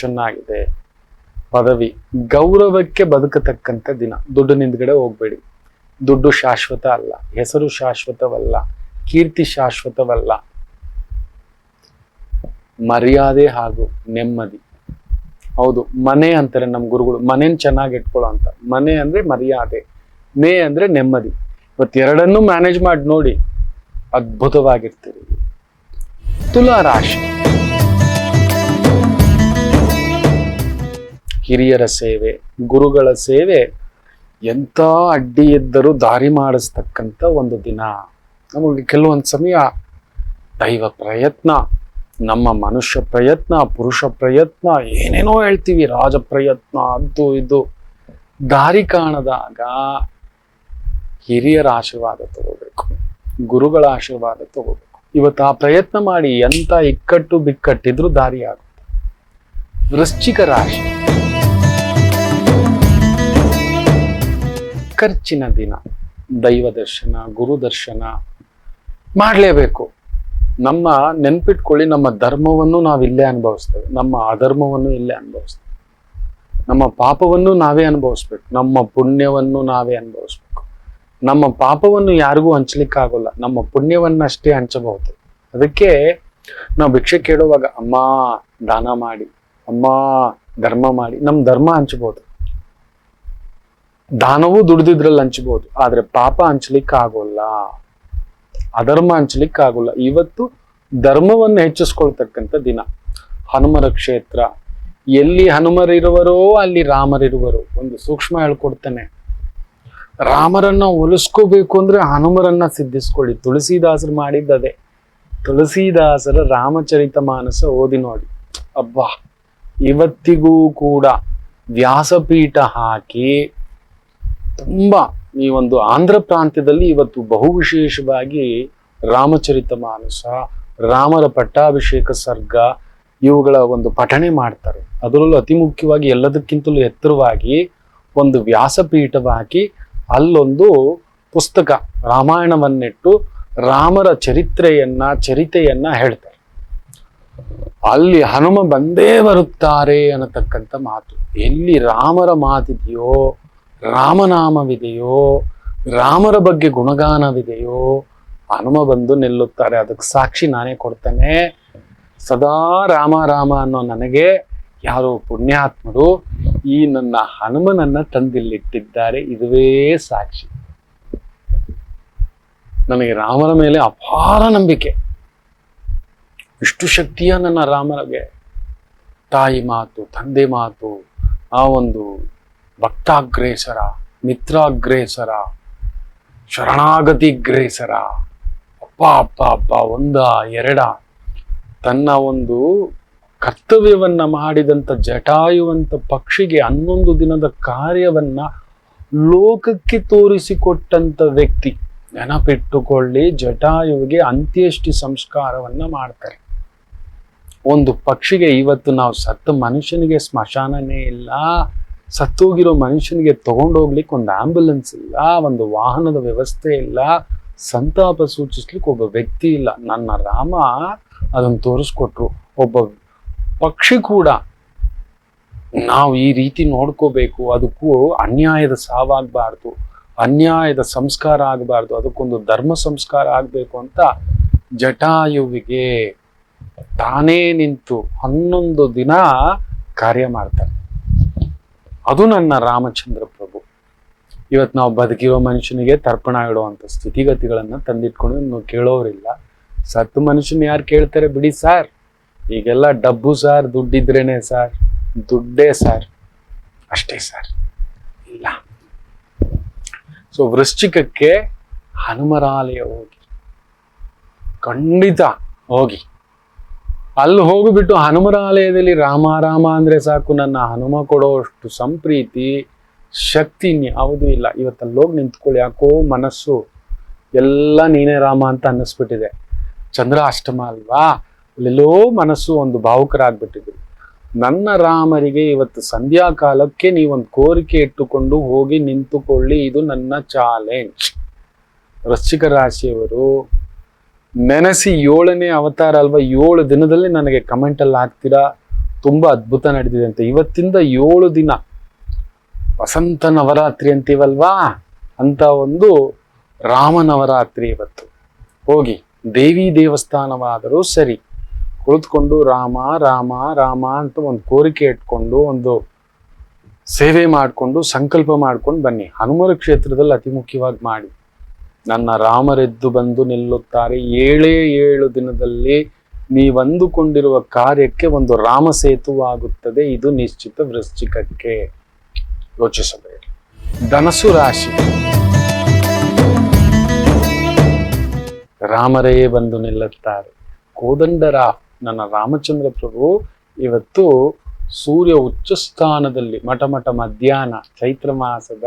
ಚೆನ್ನಾಗಿದೆ. ಪದವಿ, ಗೌರವಕ್ಕೆ ಬದುಕತಕ್ಕಂಥ ದಿನ. ದುಡ್ಡು ನಿಂದ್ಗಡೆ ಹೋಗ್ಬೇಡಿ. ದುಡ್ಡು ಶಾಶ್ವತ ಅಲ್ಲ, ಹೆಸರು ಶಾಶ್ವತವಲ್ಲ, ಕೀರ್ತಿ ಶಾಶ್ವತವಲ್ಲ. ಮರ್ಯಾದೆ ಹಾಗೂ ನೆಮ್ಮದಿ. ಹೌದು, ಮನೆ ಅಂತಾರೆ ನಮ್ಮ ಗುರುಗಳು. ಮನೇನ್ ಚೆನ್ನಾಗಿ ಇಟ್ಕೊಳ್ಳೋ ಅಂತ. ಮನೆ ಅಂದ್ರೆ ಮರ್ಯಾದೆ, ನೇ ಅಂದ್ರೆ ನೆಮ್ಮದಿ. ಇವತ್ತೆರಡನ್ನೂ ಮ್ಯಾನೇಜ್ ಮಾಡಿ ನೋಡಿ, ಅದ್ಭುತವಾಗಿರ್ತೀರಿ. ತುಲಾ ರಾಶಿ ಹಿರಿಯರ ಸೇವೆ, ಗುರುಗಳ ಸೇವೆ ಎಂಥ ಅಡ್ಡಿ ಇದ್ದರೂ ದಾರಿ ಮಾಡಿಸ್ತಕ್ಕಂಥ ಒಂದು ದಿನ. ನಮಗೆ ಕೆಲವೊಂದು ಸಮಯ ದೈವ ಪ್ರಯತ್ನ, ನಮ್ಮ ಮನುಷ್ಯ ಪ್ರಯತ್ನ, ಪುರುಷ ಪ್ರಯತ್ನ, ಏನೇನೋ ಹೇಳ್ತೀವಿ, ರಾಜ ಪ್ರಯತ್ನ, ಅದು ಇದು, ದಾರಿ ಕಾಣದಾಗ ಹಿರಿಯರ ಆಶೀರ್ವಾದ ತಗೋಬೇಕು, ಗುರುಗಳ ಆಶೀರ್ವಾದ ತಗೋಬೇಕು. ಇವತ್ತು ಆ ಪ್ರಯತ್ನ ಮಾಡಿ ಎಂತ ಇಕ್ಕಟ್ಟು ಬಿಕ್ಕಟ್ಟಿದ್ರು ದಾರಿ ಆಗುತ್ತೆ. ವೃಶ್ಚಿಕ ರಾಶಿ, ಖರ್ಚಿನ ದಿನ. ದೈವ ದರ್ಶನ, ಗುರು ದರ್ಶನ ಮಾಡಲೇಬೇಕು. ನಮ್ಮ ನೆನ್ಪಿಟ್ಕೊಳ್ಳಿ, ನಮ್ಮ ಧರ್ಮವನ್ನು ನಾವು ಇಲ್ಲೇ ಅನುಭವಿಸ್ತೇವೆ, ನಮ್ಮ ಅಧರ್ಮವನ್ನು ಇಲ್ಲೇ ಅನುಭವಿಸ್ತೇವೆ, ನಮ್ಮ ಪಾಪವನ್ನು ನಾವೇ ಅನುಭವಿಸ್ಬೇಕು, ನಮ್ಮ ಪುಣ್ಯವನ್ನು ನಾವೇ ಅನುಭವಿಸ್ಬೇಕು. ನಮ್ಮ ಪಾಪವನ್ನು ಯಾರಿಗೂ ಹಂಚ್ಲಿಕ್ಕಾಗಲ್ಲ, ನಮ್ಮ ಪುಣ್ಯವನ್ನಷ್ಟೇ ಹಂಚಬಹುದು. ಅದಕ್ಕೆ ನಾವು ಭಿಕ್ಷೆ ಕೇಳುವಾಗ ಅಮ್ಮ ದಾನ ಮಾಡಿ, ಅಮ್ಮ ಧರ್ಮ ಮಾಡಿ, ನಮ್ಮ ಧರ್ಮ ಹಂಚಬಹುದು, ದಾನವೂ ದುಡ್ದಿದ್ರಲ್ಲಿ ಹಂಚಬಹುದು, ಆದ್ರೆ ಪಾಪ ಹಂಚ್ಲಿಕ್ಕೆ ಆಗೋಲ್ಲ, ಅಧರ್ಮ ಹಂಚ್ಲಿಕ್ಕೆ ಆಗೋಲ್ಲ. ಇವತ್ತು ಧರ್ಮವನ್ನು ಹೆಚ್ಚಿಸ್ಕೊಳ್ತಕ್ಕಂಥ ದಿನ. ಹನುಮರ ಕ್ಷೇತ್ರ, ಎಲ್ಲಿ ಹನುಮರಿರುವರೋ ಅಲ್ಲಿ ರಾಮರಿರುವರು. ಒಂದು ಸೂಕ್ಷ್ಮ ಹೇಳ್ಕೊಡ್ತಾನೆ, ರಾಮರನ್ನ ಒಲಿಸ್ಕೋಬೇಕು ಅಂದ್ರೆ ಹನುಮರನ್ನ ಸಿದ್ಧಿಸ್ಕೊಳ್ಳಿ. ತುಳಸಿದಾಸರು ಮಾಡಿದ್ದದೆ. ತುಳಸಿದಾಸರ ರಾಮಚರಿತ ಮಾನಸ ಓದಿ ನೋಡಿ, ಅಬ್ಬಾ, ಇವತ್ತಿಗೂ ಕೂಡ ವ್ಯಾಸಪೀಠ ಹಾಕಿ ತುಂಬಾ ಈ ಒಂದು ಆಂಧ್ರ ಪ್ರಾಂತ್ಯದಲ್ಲಿ ಇವತ್ತು ಬಹು ವಿಶೇಷವಾಗಿ ರಾಮಚರಿತ ಮಾನಸ, ರಾಮರ ಪಟ್ಟಾಭಿಷೇಕ ಸರ್ಗ ಇವುಗಳ ಒಂದು ಪಠಣೆ ಮಾಡ್ತಾರೆ. ಅದರಲ್ಲೂ ಅತಿ ಮುಖ್ಯವಾಗಿ ಎಲ್ಲದಕ್ಕಿಂತಲೂ ಎತ್ತರವಾಗಿ ಒಂದು ವ್ಯಾಸಪೀಠವಾಗಿ ಅಲ್ಲೊಂದು ಪುಸ್ತಕ ರಾಮಾಯಣವನ್ನಿಟ್ಟು ರಾಮರ ಚರಿತೆಯನ್ನ ಹೇಳ್ತಾರೆ. ಅಲ್ಲಿ ಹನುಮ ಬಂದೇ ಬರುತ್ತಾರೆ ಅನ್ನತಕ್ಕಂಥ ಮಾತು. ಎಲ್ಲಿ ರಾಮರ ಮಾತಿದೆಯೋ, ರಾಮನಾಮವಿದೆಯೋ, ರಾಮರ ಬಗ್ಗೆ ಗುಣಗಾನವಿದೆಯೋ, ಹನುಮ ಬಂದು ನಿಲ್ಲುತ್ತಾರೆ. ಅದಕ್ಕೆ ಸಾಕ್ಷಿ ನಾನೇ ಕೊಡ್ತೇನೆ. ಸದಾ ರಾಮ ರಾಮ ಅನ್ನೋ ನನಗೆ ಯಾರೋ ಪುಣ್ಯಾತ್ಮರು ಈ ನನ್ನ ಹನುಮನನ್ನ ತಂದಿಲ್ಲಿಟ್ಟಿದ್ದಾರೆ. ಇದುವೇ ಸಾಕ್ಷಿ. ನನಗೆ ರಾಮನ ಮೇಲೆ ಅಪಾರ ನಂಬಿಕೆ. ಇಷ್ಟು ಶಕ್ತಿಯ ನನ್ನ ರಾಮನಿಗೆ. ತಾಯಿ ಮಾತು, ತಂದೆ ಮಾತು, ಆ ಒಂದು ಭಕ್ತಾಗ್ರೇಸರ, ಮಿತ್ರಾಗ್ರೇಸರ, ಶರಣಾಗತಿಗ್ರೇಸರ, ಅಪ್ಪ ಅಪ್ಪ ಅಪ್ಪ, ಒಂದ ಎರಡ, ತನ್ನ ಒಂದು ಕರ್ತವ್ಯವನ್ನ ಮಾಡಿದಂಥ ಜಟಾಯುವಂತ ಪಕ್ಷಿಗೆ 11 ದಿನದ ಕಾರ್ಯವನ್ನ ಲೋಕಕ್ಕೆ ತೋರಿಸಿಕೊಟ್ಟಂತ ವ್ಯಕ್ತಿ. ನೆನಪಿಟ್ಟುಕೊಳ್ಳಿ, ಜಟಾಯುವಿಗೆ ಅಂತ್ಯೇಷ್ಟಿ ಸಂಸ್ಕಾರವನ್ನ ಮಾಡ್ತಾರೆ. ಒಂದು ಪಕ್ಷಿಗೆ ಇವತ್ತು ನಾವು ಸತ್ತ ಮನುಷ್ಯನಿಗೆ ಸ್ಮಶಾನನೇ ಇಲ್ಲ, ಸತ್ತೋಗಿರೋ ಮನುಷ್ಯನಿಗೆ ತಗೊಂಡೋಗ್ಲಿಕ್ಕೆ ಒಂದು ಆಂಬ್ಯುಲೆನ್ಸ್ ಇಲ್ಲ, ಒಂದು ವಾಹನದ ವ್ಯವಸ್ಥೆ ಇಲ್ಲ, ಸಂತಾಪ ಸೂಚಿಸ್ಲಿಕ್ಕೆ ಒಬ್ಬ ವ್ಯಕ್ತಿ ಇಲ್ಲ. ನನ್ನ ರಾಮ ಅದನ್ನು ತೋರಿಸ್ಕೊಟ್ರು. ಒಬ್ಬ ಪಕ್ಷಿ ಕೂಡ ನಾವು ಈ ರೀತಿ ನೋಡ್ಕೋಬೇಕು, ಅದಕ್ಕೂ ಅನ್ಯಾಯದ ಸಾವಾಗಬಾರ್ದು, ಅನ್ಯಾಯದ ಸಂಸ್ಕಾರ ಆಗಬಾರ್ದು, ಅದಕ್ಕೊಂದು ಧರ್ಮ ಸಂಸ್ಕಾರ ಆಗಬೇಕು ಅಂತ ಜಟಾಯುವಿಗೆ ತಾನೇ ನಿಂತು 11 ದಿನ ಕಾರ್ಯ ಮಾಡ್ತಾರೆ. ಅದು ನನ್ನ ರಾಮಚಂದ್ರ ಪ್ರಭು. ಇವತ್ತು ನಾವು ಬದುಕಿರೋ ಮನುಷ್ಯನಿಗೆ ತರ್ಪಣ ಇಡುವಂಥ ಸ್ಥಿತಿಗತಿಗಳನ್ನ ತಂದಿಟ್ಕೊಂಡು ಕೇಳೋರಿಲ್ಲ. ಸತ್ತು ಮನುಷ್ಯನ ಯಾರು ಕೇಳ್ತಾರೆ ಬಿಡಿ ಸಾರ್, ಈಗೆಲ್ಲ ಡಬ್ಬು ಸಾರ್, ದುಡ್ಡಿದ್ರೇನೆ ಸಾರ್, ದುಡ್ಡೇ ಸಾರ್, ಅಷ್ಟೇ ಸಾರ್, ಇಲ್ಲ. ಸೊ ವೃಶ್ಚಿಕಕ್ಕೆ ಹನುಮರಾಲಯ ಹೋಗಿ, ಖಂಡಿತ ಹೋಗಿ. ಅಲ್ಲಿ ಹೋಗಿಬಿಟ್ಟು ಹನುಮರಾಲಯದಲ್ಲಿ ರಾಮ ರಾಮ ಅಂದ್ರೆ ಸಾಕು, ನನ್ನ ಹನುಮ ಕೊಡೋಷ್ಟು ಸಂಪ್ರೀತಿ ಶಕ್ತಿ ಯಾವುದೂ ಇಲ್ಲ. ಇವತ್ತಲ್ಲಿ ಹೋಗಿ ನಿಂತ್ಕೊಳ್ಳಿ, ಯಾಕೋ ಮನಸ್ಸು ಎಲ್ಲ ನೀನೇ ರಾಮ ಅಂತ ಅನ್ನಿಸ್ಬಿಟ್ಟಿದೆ. ಚಂದ್ರ ಅಷ್ಟಮ ಅಲ್ವಾ, ಅಲ್ಲೆಲ್ಲೋ ಮನಸ್ಸು ಒಂದು ಭಾವುಕರಾಗ್ಬಿಟ್ಟಿದ್ರು. ನನ್ನ ರಾಮರಿಗೆ ಇವತ್ತು ಸಂಧ್ಯಾ ಕಾಲಕ್ಕೆ ನೀವೊಂದು ಕೋರಿಕೆ ಇಟ್ಟುಕೊಂಡು ಹೋಗಿ ನಿಂತುಕೊಳ್ಳಿ, ಇದು ನನ್ನ ಚಾಲೆಂಜ್. ವೃಶ್ಚಿಕ ರಾಶಿಯವರು ನೆನೆಸಿ 7ನೇ ಅವತಾರ ಅಲ್ವಾ, 7 ದಿನದಲ್ಲಿ ನನಗೆ ಕಮೆಂಟ್ ಅಲ್ಲಿ ಹಾಕ್ತೀರಾ ತುಂಬಾ ಅದ್ಭುತ ನಡೆದಿದೆ ಅಂತ. ಇವತ್ತಿಂದ 7 ದಿನ ವಸಂತ ನವರಾತ್ರಿ ಅಂತೀವಲ್ವಾ, ಅಂತ ಒಂದು ರಾಮನವರಾತ್ರಿ ಇವತ್ತು. ಹೋಗಿ ದೇವಿ ದೇವಸ್ಥಾನವಾದರೂ ಸರಿ, ಕುಳಿತುಕೊಂಡು ರಾಮ ರಾಮ ರಾಮ ಅಂತ ಒಂದು ಕೋರಿಕೆ ಇಟ್ಕೊಂಡು ಒಂದು ಸೇವೆ ಮಾಡಿಕೊಂಡು ಸಂಕಲ್ಪ ಮಾಡ್ಕೊಂಡು ಬನ್ನಿ. ಹನುಮರ ಕ್ಷೇತ್ರದಲ್ಲಿ ಅತಿ ಮುಖ್ಯವಾಗಿ ಮಾಡಿ. ನನ್ನ ರಾಮರೆದ್ದು ಬಂದು ನಿಲ್ಲುತ್ತಾರೆ. 7 ದಿನದಲ್ಲಿ ನೀವಂದುಕೊಂಡಿರುವ ಕಾರ್ಯಕ್ಕೆ ಒಂದು ರಾಮ ಸೇತುವಾಗುತ್ತದೆ. ಇದು ನಿಶ್ಚಿತ ವೃಶ್ಚಿಕಕ್ಕೆ. ಯೋಚಿಸಬೇಡಿ. ಧನಸ್ಸು ರಾಶಿ. ರಾಮರೇ ಬಂದು ನಿಲ್ಲುತ್ತಾರೆ. ಕೋದಂಡರಾವ್ ನನ್ನ ರಾಮಚಂದ್ರ ಪ್ರಭು ಇವತ್ತು ಸೂರ್ಯ ಉಚ್ಚ ಸ್ಥಾನದಲ್ಲಿ ಮಠ ಮಧ್ಯಾಹ್ನ ಚೈತ್ರ ಮಾಸದ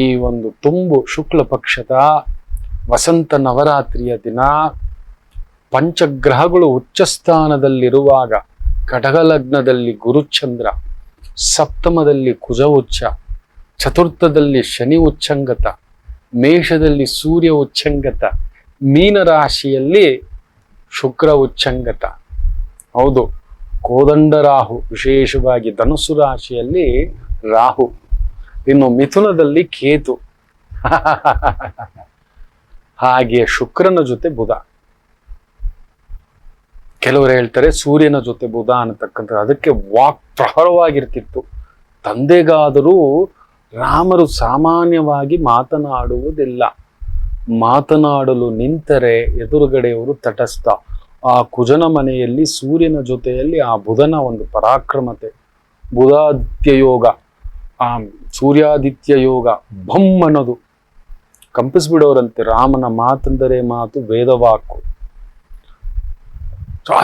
ಈ ಒಂದು ತುಂಬು ಶುಕ್ಲ ಪಕ್ಷದ ವಸಂತ ನವರಾತ್ರಿಯ ದಿನ ಪಂಚಗ್ರಹಗಳು ಉಚ್ಚ ಸ್ಥಾನದಲ್ಲಿರುವಾಗ ಕಟಕ ಲಗ್ನದಲ್ಲಿ ಗುರುಚಂದ್ರ, ಸಪ್ತಮದಲ್ಲಿ ಕುಜ ಉಚ್ಚ, ಚತುರ್ಥದಲ್ಲಿ ಶನಿ ಉಚ್ಚಂಗತ, ಮೇಷದಲ್ಲಿ ಸೂರ್ಯ ಉಚ್ಚಂಗತ, ಮೀನ ರಾಶಿಯಲ್ಲಿ ಶುಕ್ರ ಉಚ್ಚಂಗತ. ಹೌದು, ಕೋದಂಡರಾಹು ವಿಶೇಷವಾಗಿ ಧನುಸ್ಸು ರಾಶಿಯಲ್ಲಿ ರಾಹು, ಇನ್ನು ಮಿಥುನದಲ್ಲಿ ಕೇತು, ಹಾಗೆ ಶುಕ್ರನ ಜೊತೆ ಬುಧ. ಕೆಲವರು ಹೇಳ್ತಾರೆ ಸೂರ್ಯನ ಜೊತೆ ಬುಧ ಅನ್ನತಕ್ಕಂಥದ್ದು. ಅದಕ್ಕೆ ವಾಕ್ ಪ್ರಹರವಾಗಿರ್ತಿತ್ತು. ತಂದೆಗಾದರೂ ರಾಮರು ಸಾಮಾನ್ಯವಾಗಿ ಮಾತನಾಡುವುದಿಲ್ಲ. ಮಾತನಾಡಲು ನಿಂತರೆ ಎದುರುಗಡೆಯವರು ತಟಸ್ಥ. ಆ ಕುಜನ ಮನೆಯಲ್ಲಿ ಸೂರ್ಯನ ಜೊತೆಯಲ್ಲಿ ಆ ಬುಧನ ಒಂದು ಪರಾಕ್ರಮತೆ, ಬುಧಾದಿತ್ಯ ಯೋಗ, ಆ ಸೂರ್ಯಾದಿತ್ಯ ಯೋಗ ಭಮ್ ಅನ್ನೋದು ಕಂಪಿಸ್ಬಿಡೋರಂತೆ. ರಾಮನ ಮಾತೆಂದರೆ ಮಾತು, ವೇದವಾಕು.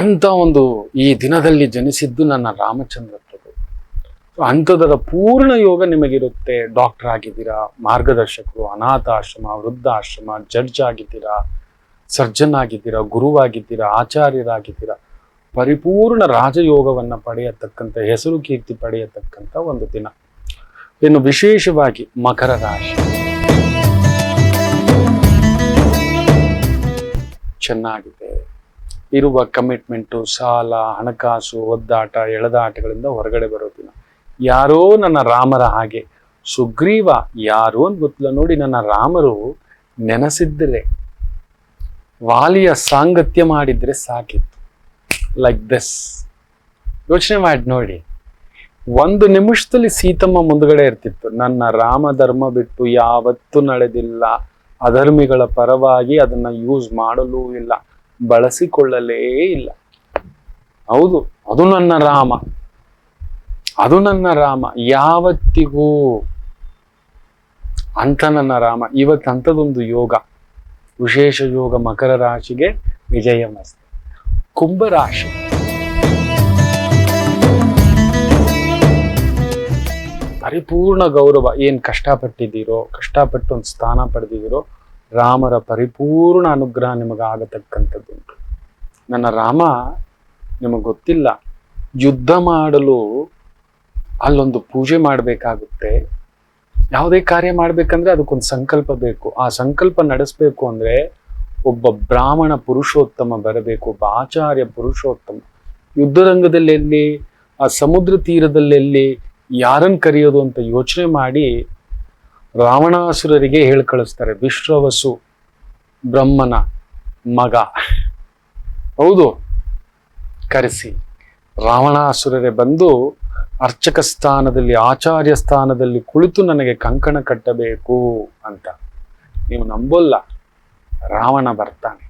ಅಂತ ಒಂದು ಈ ದಿನದಲ್ಲಿ ಜನಿಸಿದ್ದು ನನ್ನ ರಾಮಚಂದ್ರ ಪ್ರಭು. ಅಂಥದರ ಪೂರ್ಣ ಯೋಗ ನಿಮಗಿರುತ್ತೆ. ಡಾಕ್ಟರ್ ಆಗಿದ್ದೀರಾ, ಮಾರ್ಗದರ್ಶಕರು, ಅನಾಥಾಶ್ರಮ, ವೃದ್ಧಾಶ್ರಮ, ಜಡ್ಜ್ ಆಗಿದ್ದೀರಾ, ಸರ್ಜನ್ ಆಗಿದ್ದೀರಾ, ಗುರುವಾಗಿದ್ದೀರಾ, ಆಚಾರ್ಯರಾಗಿದ್ದೀರಾ, ಪರಿಪೂರ್ಣ ರಾಜಯೋಗವನ್ನ ಪಡೆಯತಕ್ಕಂಥ, ಹೆಸರು ಕೀರ್ತಿ ಪಡೆಯತಕ್ಕಂಥ ಒಂದು ದಿನ. ಇನ್ನು ವಿಶೇಷವಾಗಿ ಮಕರ ರಾಶಿ ಚೆನ್ನಾಗಿದೆ. ಇರುವ ಕಮಿಟ್ಮೆಂಟು, ಸಾಲ, ಹಣಕಾಸು, ಒದ್ದಾಟ, ಎಳೆದಾಟಗಳಿಂದ ಹೊರಗಡೆ ಬರೋ ದಿನ. ಯಾರೋ ನನ್ನ ರಾಮರ ಹಾಗೆ ಸುಗ್ರೀವ ಯಾರು ಅಂತ ಗೊತ್ತಿಲ್ಲ ನೋಡಿ, ನನ್ನ ರಾಮರು ನೆನೆಸಿದ್ದರೆ, ವಾಲಿಯ ಸಾಂಗತ್ಯ ಮಾಡಿದ್ರೆ ಸಾಕಿತ್ತು. Like this. ಯೋಚನೆ ಮಾಡಿ ನೋಡಿ, ಒಂದು ನಿಮಿಷದಲ್ಲಿ ಸೀತಮ್ಮ ಮುಂದ್ಗಡೆ ಇರ್ತಿತ್ತು. ನನ್ನ ರಾಮ ಧರ್ಮ ಬಿಟ್ಟು ಯಾವತ್ತೂ ನಡೆದಿಲ್ಲ, ಅಧರ್ಮಿಗಳ ಪರವಾಗಿ ಅದನ್ನ ಯೂಸ್ ಮಾಡಲೂ ಇಲ್ಲ, ಬಳಸಿಕೊಳ್ಳಲೇ ಇಲ್ಲ. ಹೌದು, ಅದು ನನ್ನ ರಾಮ, ಅದು ನನ್ನ ರಾಮ ಯಾವತ್ತಿಗೂ ಅಂತ ನನ್ನ ರಾಮ. ಇವತ್ತಂಥದೊಂದು ಯೋಗ, ವಿಶೇಷ ಯೋಗ ಮಕರ ರಾಶಿಗೆ ವಿಜಯ ಮಸ್ತಿ. ಕುಂಭರಾಶಿ ಪರಿಪೂರ್ಣ ಗೌರವ. ಏನ್ ಕಷ್ಟಪಟ್ಟಿದ್ದೀರೋ, ಕಷ್ಟಪಟ್ಟು ಒಂದು ಸ್ಥಾನ ಪಡೆದಿದ್ದೀರೋ, ರಾಮರ ಪರಿಪೂರ್ಣ ಅನುಗ್ರಹ ನಿಮಗಾಗತಕ್ಕಂಥದ್ದುಂಟು. ನನ್ನ ರಾಮ ನಿಮಗೆ ಗೊತ್ತಿಲ್ಲ, ಯುದ್ಧ ಮಾಡಲು ಅಲ್ಲೊಂದು ಪೂಜೆ ಮಾಡಬೇಕಾಗುತ್ತೆ. ಯಾವುದೇ ಕಾರ್ಯ ಮಾಡ್ಬೇಕಂದ್ರೆ ಅದಕ್ಕೊಂದು ಸಂಕಲ್ಪ ಬೇಕು. ಆ ಸಂಕಲ್ಪ ನಡೆಸಬೇಕು ಅಂದ್ರೆ ಒಬ್ಬ ಬ್ರಾಹ್ಮಣ ಪುರುಷೋತ್ತಮ ಬರಬೇಕು, ಒಬ್ಬ ಆಚಾರ್ಯ ಪುರುಷೋತ್ತಮ. ಯುದ್ಧರಂಗದಲ್ಲಿ ಎಲ್ಲಿ, ಆ ಸಮುದ್ರ ತೀರದಲ್ಲೆಲ್ಲಿ ಯಾರನ್ನು ಕರೆಯೋದು ಅಂತ ಯೋಚನೆ ಮಾಡಿ ರಾವಣಾಸುರರಿಗೆ ಹೇಳಿ ಕಳಿಸ್ತಾರೆ. ವಿಶ್ವವಸು ಬ್ರಹ್ಮನ ಮಗ, ಹೌದು, ಕರೆಸಿ ರಾವಣಾಸುರರೇ ಬಂದು ಅರ್ಚಕ ಸ್ಥಾನದಲ್ಲಿ, ಆಚಾರ್ಯ ಸ್ಥಾನದಲ್ಲಿ ಕುಳಿತು ನನಗೆ ಕಂಕಣ ಕಟ್ಟಬೇಕು ಅಂತ. ನೀವು ನಂಬೋಲ್ಲ, ರಾವಣ ಬರ್ತಾನೆ,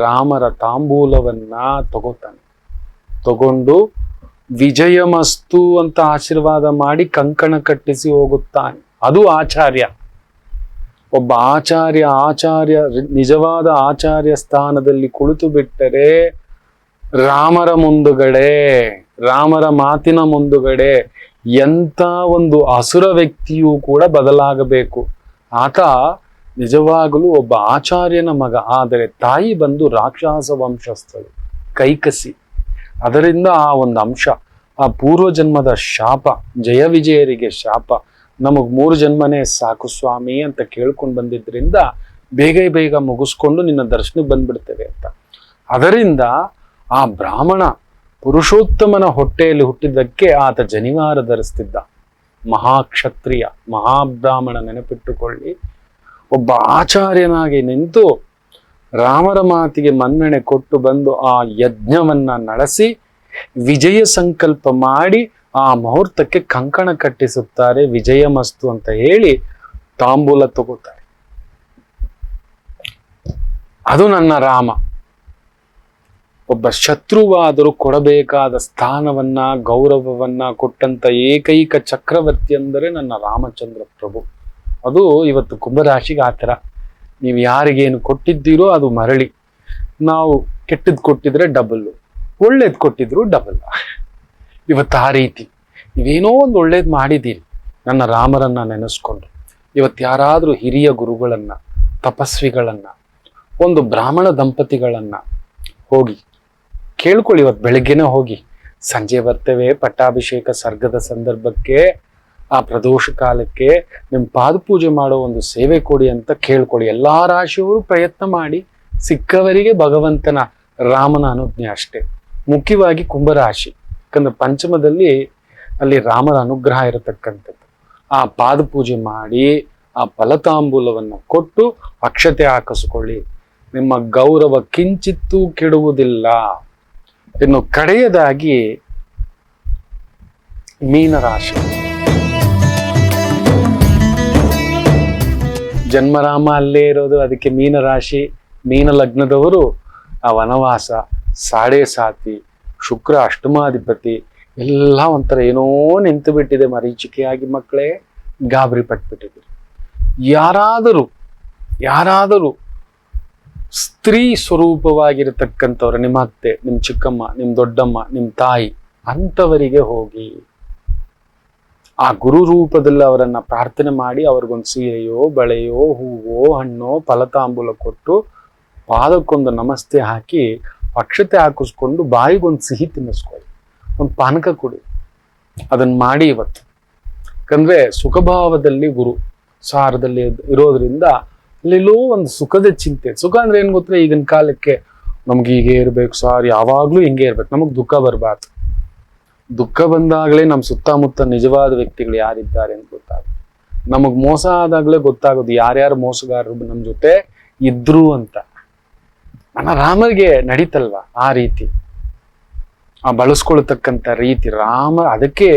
ರಾಮರ ತಾಂಬೂಲವನ್ನ ತಗೋತಾನೆ, ತಗೊಂಡು ವಿಜಯಮಸ್ತು ಅಂತ ಆಶೀರ್ವಾದ ಮಾಡಿ ಕಂಕಣ ಕಟ್ಟಿಸಿ ಹೋಗುತ್ತಾನೆ. ಅದು ಆಚಾರ್ಯ. ಒಬ್ಬ ಆಚಾರ್ಯ ನಿಜವಾದ ಆಚಾರ್ಯ ಸ್ಥಾನದಲ್ಲಿ ಕುಳಿತು ಬಿಟ್ಟರೆ ರಾಮರ ಮುಂದುಗಡೆ, ರಾಮರ ಮಾತಿನ ಮುಂದುಗಡೆ ಎಂಥ ಒಂದು ಅಸುರ ವ್ಯಕ್ತಿಯೂ ಕೂಡ ಬದಲಾಗಬೇಕು. ಆತ ನಿಜವಾಗಲೂ ಒಬ್ಬ ಆಚಾರ್ಯನ ಮಗ. ಆದರೆ ತಾಯಿ ಬಂದು ರಾಕ್ಷಸ ವಂಶಸ್ಥಳು, ಕೈಕಸಿ. ಅದರಿಂದ ಆ ಒಂದು ಅಂಶ, ಆ ಪೂರ್ವ ಜನ್ಮದ ಶಾಪ, ಜಯ ವಿಜಯರಿಗೆ ಶಾಪ. ನಮಗ್ 3 ಜನ್ಮನೇ ಸಾಕು ಸ್ವಾಮಿ ಅಂತ ಕೇಳ್ಕೊಂಡು ಬಂದಿದ್ರಿಂದ ಬೇಗ ಮುಗಿಸ್ಕೊಂಡು ನಿನ್ನ ದರ್ಶನಕ್ಕೆ ಬಂದ್ಬಿಡ್ತೇವೆ ಅಂತ. ಅದರಿಂದ ಆ ಬ್ರಾಹ್ಮಣ ಪುರುಷೋತ್ತಮನ ಹೊಟ್ಟೆಯಲ್ಲಿ ಹುಟ್ಟಿದ್ದಕ್ಕೆ ಆತ ಜನಿವಾರ ಧರಿಸ್ತಿದ್ದ. ಮಹಾಕ್ಷತ್ರಿಯ, ಮಹಾಬ್ರಾಹ್ಮಣ. ನೆನಪಿಟ್ಟುಕೊಳ್ಳಿ, ಒಬ್ಬ ಆಚಾರ್ಯನಾಗಿ ನಿಂತು ರಾಮರ ಮಾತಿಗೆ ಮನ್ನಣೆ ಕೊಟ್ಟು ಬಂದು ಆ ಯಜ್ಞವನ್ನ ನಡೆಸಿ ವಿಜಯ ಸಂಕಲ್ಪ ಮಾಡಿ ಆ ಮುಹೂರ್ತಕ್ಕೆ ಕಂಕಣ ಕಟ್ಟಿಸುತ್ತಾರೆ. ವಿಜಯ ಮಸ್ತು ಅಂತ ಹೇಳಿ ತಾಂಬೂಲ ತಗೋತಾರೆ. ಅದು ನನ್ನ ರಾಮ. ಒಬ್ಬ ಶತ್ರುವಾದರೂ ಕೊಡಬೇಕಾದ ಸ್ಥಾನವನ್ನ ಗೌರವವನ್ನ ಕೊಟ್ಟಂತ ಏಕೈಕ ಚಕ್ರವರ್ತಿ ಅಂದರೆ ನನ್ನ ರಾಮಚಂದ್ರ ಪ್ರಭು. ಅದು ಇವತ್ತು ಕುಂಭರಾಶಿಗೆ ಆ ಥರ. ನೀವು ಯಾರಿಗೇನು ಕೊಟ್ಟಿದ್ದೀರೋ ಅದು ಮರಳಿ. ನಾವು ಕೆಟ್ಟದ್ದು ಕೊಟ್ಟಿದ್ರೆ ಡಬಲ್, ಒಳ್ಳೇದು ಕೊಟ್ಟಿದ್ರು ಡಬಲ್. ಇವತ್ತು ಆ ರೀತಿ ನೀವೇನೋ ಒಂದು ಒಳ್ಳೇದು ಮಾಡಿದ್ದೀರಿ ನನ್ನ ರಾಮರನ್ನ ನೆನೆಸ್ಕೊಂಡು. ಇವತ್ತು ಯಾರಾದರೂ ಹಿರಿಯ ಗುರುಗಳನ್ನ, ತಪಸ್ವಿಗಳನ್ನ, ಒಂದು ಬ್ರಾಹ್ಮಣ ದಂಪತಿಗಳನ್ನ ಹೋಗಿ ಕೇಳ್ಕೊಳ್ಳಿ. ಇವತ್ತು ಬೆಳಗ್ಗೆನೇ ಹೋಗಿ, ಸಂಜೆ ಬರ್ತೇವೆ ಪಟ್ಟಾಭಿಷೇಕ ಸರ್ಗದ ಸಂದರ್ಭಕ್ಕೆ, ಆ ಪ್ರದೋಷ ಕಾಲಕ್ಕೆ ನಿಮ್ಮ ಪಾದಪೂಜೆ ಮಾಡೋ ಒಂದು ಸೇವೆ ಕೊಡಿ ಅಂತ ಕೇಳ್ಕೊಳ್ಳಿ. ಎಲ್ಲಾ ರಾಶಿಯವರು ಪ್ರಯತ್ನ ಮಾಡಿ, ಸಿಕ್ಕವರಿಗೆ ಭಗವಂತನ ರಾಮನ ಅನುಜ್ಞೆ ಅಷ್ಟೇ. ಮುಖ್ಯವಾಗಿ ಕುಂಭರಾಶಿ, ಯಾಕಂದ್ರೆ ಪಂಚಮದಲ್ಲಿ ಅಲ್ಲಿ ರಾಮನ ಅನುಗ್ರಹ ಇರತಕ್ಕಂಥದ್ದು. ಆ ಪಾದಪೂಜೆ ಮಾಡಿ ಆ ಫಲತಾಂಬೂಲವನ್ನು ಕೊಟ್ಟು ಅಕ್ಷತೆ ಹಾಕಿಸ್ಕೊಳ್ಳಿ. ನಿಮ್ಮ ಗೌರವ ಕಿಂಚಿತ್ತೂ ಕೆಡುವುದಿಲ್ಲ. ಇನ್ನು ಕಡೆಯದಾಗಿ ಮೀನರಾಶಿ. ಜನ್ಮರಾಮ ಅಲ್ಲೇ ಇರೋದು, ಅದಕ್ಕೆ ಮೀನರಾಶಿ. ಮೀನ ಲಗ್ನದವರು ಆ ವನವಾಸ, ಸಾಡೆ ಸಾತಿ, ಶುಕ್ರ ಅಷ್ಟಮಾಧಿಪತಿ ಎಲ್ಲ ಒಂಥರ ಏನೋ ನಿಂತು ಬಿಟ್ಟಿದೆ ಮರೀಚಿಕೆಯಾಗಿ. ಮಕ್ಕಳೇ ಗಾಬರಿ ಪಟ್ಬಿಟ್ಟಿದ್ರು. ಯಾರಾದರೂ ಸ್ತ್ರೀ ಸ್ವರೂಪವಾಗಿರತಕ್ಕಂಥವ್ರು, ನಿಮ್ಮ ಅತ್ತೆ, ನಿಮ್ಮ ಚಿಕ್ಕಮ್ಮ, ನಿಮ್ಮ ದೊಡ್ಡಮ್ಮ, ನಿಮ್ಮ ತಾಯಿ, ಅಂಥವರಿಗೆ ಹೋಗಿ ಆ ಗುರು ರೂಪದಲ್ಲಿ ಅವರನ್ನ ಪ್ರಾರ್ಥನೆ ಮಾಡಿ ಅವ್ರಿಗೊಂದು ಸೀರೆಯೋ, ಬಳೆಯೋ, ಹೂವೋ, ಹಣ್ಣೋ, ಫಲತಾಂಬೂಲ ಕೊಟ್ಟು ಪಾದಕ್ಕೊಂದು ನಮಸ್ತೆ ಹಾಕಿ ಅಕ್ಷತೆ ಹಾಕಿಸ್ಕೊಂಡು ಬಾಯಿಗೊಂದು ಸಿಹಿ ತಿನ್ನಿಸ್ಕೊಳ್ಳಿ, ಒಂದು ಪಾನಕ ಕೊಡಿ. ಅದನ್ನ ಮಾಡಿ ಇವತ್ತು. ಯಾಕಂದ್ರೆ ಸುಖಭಾವದಲ್ಲಿ ಗುರು ಸಾರದಲ್ಲಿ ಇರೋದ್ರಿಂದ ಅಲ್ಲೆಲ್ಲೋ ಒಂದು ಸುಖದ ಚಿಂತೆ. ಸುಖ ಅಂದ್ರೆ ಏನ್ ಗೊತ್ತಾ, ಈಗಿನ ಕಾಲಕ್ಕೆ ನಮ್ಗೆ ಹೀಗೆ ಇರ್ಬೇಕು ಸಾರ್, ಯಾವಾಗ್ಲೂ ಹಿಂಗೆ ಇರ್ಬೇಕು, ನಮಗ್ ದುಃಖ ಬರಬಾರ್ದು. ದುಃಖ ಬಂದಾಗಲೇ ನಮ್ಮ ಸುತ್ತಮುತ್ತ ನಿಜವಾದ ವ್ಯಕ್ತಿಗಳು ಯಾರಿದ್ದಾರೆ ಅಂತ ಗೊತ್ತಾಗುತ್ತೆ. ನಮಗ್ ಮೋಸ ಆದಾಗಲೇ ಗೊತ್ತಾಗೋದು ಯಾರ್ಯಾರು ಮೋಸಗಾರರು ನಮ್ಮ ಜೊತೆ ಇದ್ರು ಅಂತ. ನನ್ನ ರಾಮರಿಗೆ ನಡೀತಲ್ವಾ ಆ ರೀತಿ, ಆ ಬಳಸ್ಕೊಳ್ತಕ್ಕಂಥ ರೀತಿ ರಾಮ. ಅದಕ್ಕೆ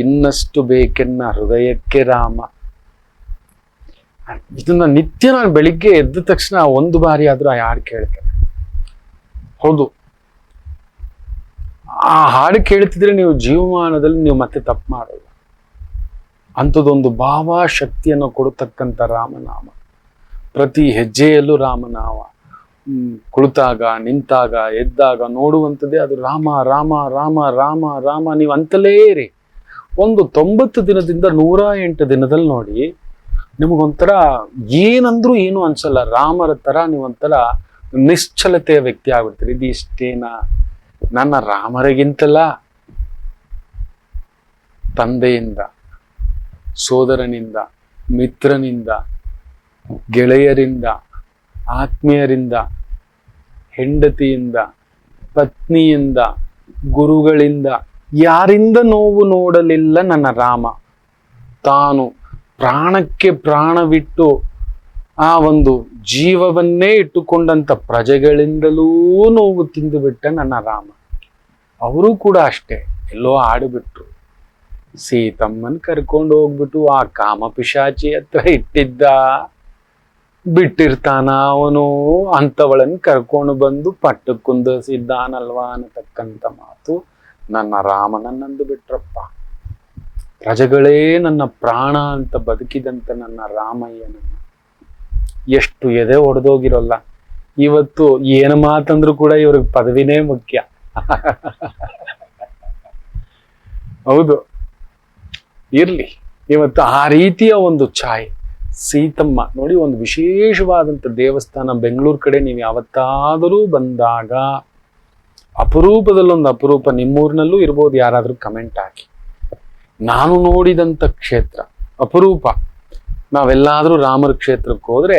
ಇನ್ನಷ್ಟು ಬೇಕೆನ್ನ ಹೃದಯಕ್ಕೆ ರಾಮ. ಇದನ್ನ ನಿತ್ಯ ನಾನು ಬೆಳಿಗ್ಗೆ ಎದ್ದ ತಕ್ಷಣ ಒಂದು ಬಾರಿ ಆದ್ರೂ ಆ ಹಾಡು ಕೇಳ್ತೇನೆ. ಹೌದು, ಆ ಹಾಡು ಕೇಳ್ತಿದ್ರೆ ನೀವು ಜೀವಮಾನದಲ್ಲಿ ನೀವು ಮತ್ತೆ ತಪ್ಪು ಮಾಡೋದು. ಅಂಥದ್ದೊಂದು ಭಾವ ಶಕ್ತಿಯನ್ನು ಕೊಡತಕ್ಕಂಥ ರಾಮನಾಮ. ಪ್ರತಿ ಹೆಜ್ಜೆಯಲ್ಲೂ ರಾಮನಾಮ. ಕುಳಿತಾಗ, ನಿಂತಾಗ, ಎದ್ದಾಗ ನೋಡುವಂಥದ್ದೇ ಅದು ರಾಮ ರಾಮ ರಾಮ ರಾಮ ರಾಮ. ನೀವು ಅಂತಲೇ ಇರಿ. ಒಂದು 90 ದಿನದಿಂದ 108 ದಿನದಲ್ಲಿ ನೋಡಿ, ನಿಮಗೊಂಥರ ಏನಂದ್ರೂ ಏನು ಅನ್ಸಲ್ಲ. ರಾಮರ ತರ ನೀವೊಂಥರ ನಿಶ್ಚಲತೆಯ ವ್ಯಕ್ತಿ ಆಗ್ಬಿಡ್ತೀರಿ. ಇದು ಇಷ್ಟೇನಾ? ನನ್ನ ರಾಮರಿಗಿಂತಲ್ಲ ತಂದೆಯಿಂದ, ಸೋದರನಿಂದ, ಮಿತ್ರನಿಂದ, ಗೆಳೆಯರಿಂದ, ಆತ್ಮೀಯರಿಂದ, ಹೆಂಡತಿಯಿಂದ, ಪತ್ನಿಯಿಂದ, ಗುರುಗಳಿಂದ ಯಾರಿಂದ ನೋವು ನೋಡಲಿಲ್ಲ ನನ್ನ ರಾಮ. ತಾನು ಪ್ರಾಣಕ್ಕೆ ಪ್ರಾಣವಿಟ್ಟು ಆ ಒಂದು ಜೀವವನ್ನೇ ಇಟ್ಟುಕೊಂಡಂತ ಪ್ರಜೆಗಳಿಂದಲೂ ನೋವು ತಿಂದು ಬಿಟ್ಟ ನನ್ನ ರಾಮ. ಅವರು ಕೂಡ ಅಷ್ಟೇ ಎಲ್ಲೋ ಆಡಿಬಿಟ್ರು. ಸೀತಮ್ಮನ್ ಕರ್ಕೊಂಡು ಹೋಗ್ಬಿಟ್ಟು ಆ ಕಾಮ ಪಿಶಾಚಿ ಹತ್ರ ಇಟ್ಟಿದ್ದ. ಬಿಟ್ಟಿರ್ತಾನ ಅವನು, ಅಂಥವಳನ್ನು ಕರ್ಕೊಂಡು ಬಂದು ಪಟ್ಟಕ್ಕೆ ಕುಂದಿಸಿದ್ದಾನಲ್ವಾ ಅನ್ನತಕ್ಕಂಥ ಮಾತು ನನ್ನ ರಾಮನನ್ನಂದು ಬಿಟ್ರಪ್ಪ. ಪ್ರಜೆಗಳೇ ನನ್ನ ಪ್ರಾಣ ಅಂತ ಬದುಕಿದಂತ ನನ್ನ ರಾಮಯ್ಯನನ್ನ ಎಷ್ಟು ಎದೆ ಒಡೆದೋಗಿರೋಲ್ಲ. ಇವತ್ತು ಏನು ಮಾತಂದ್ರು ಕೂಡ ಇವ್ರಿಗೆ ಪದವಿನೇ ಮುಖ್ಯ. ಹೌದು, ಇರ್ಲಿ. ಇವತ್ತು ಆ ರೀತಿಯ ಒಂದು ಛಾಯೆ ಸೀತಮ್ಮ ನೋಡಿ. ಒಂದು ವಿಶೇಷವಾದಂಥ ದೇವಸ್ಥಾನ ಬೆಂಗಳೂರು ಕಡೆ ನೀವು ಯಾವತ್ತಾದರೂ ಬಂದಾಗ ಅಪರೂಪದಲ್ಲೊಂದು ಅಪರೂಪ, ನಿಮ್ಮೂರಿನಲ್ಲೂ ಇರ್ಬೋದು, ಯಾರಾದ್ರೂ ಕಮೆಂಟ್ ಹಾಕಿ. ನಾನು ನೋಡಿದಂಥ ಕ್ಷೇತ್ರ ಅಪರೂಪ. ನಾವೆಲ್ಲಾದ್ರೂ ರಾಮರ ಕ್ಷೇತ್ರಕ್ಕೆ ಹೋದ್ರೆ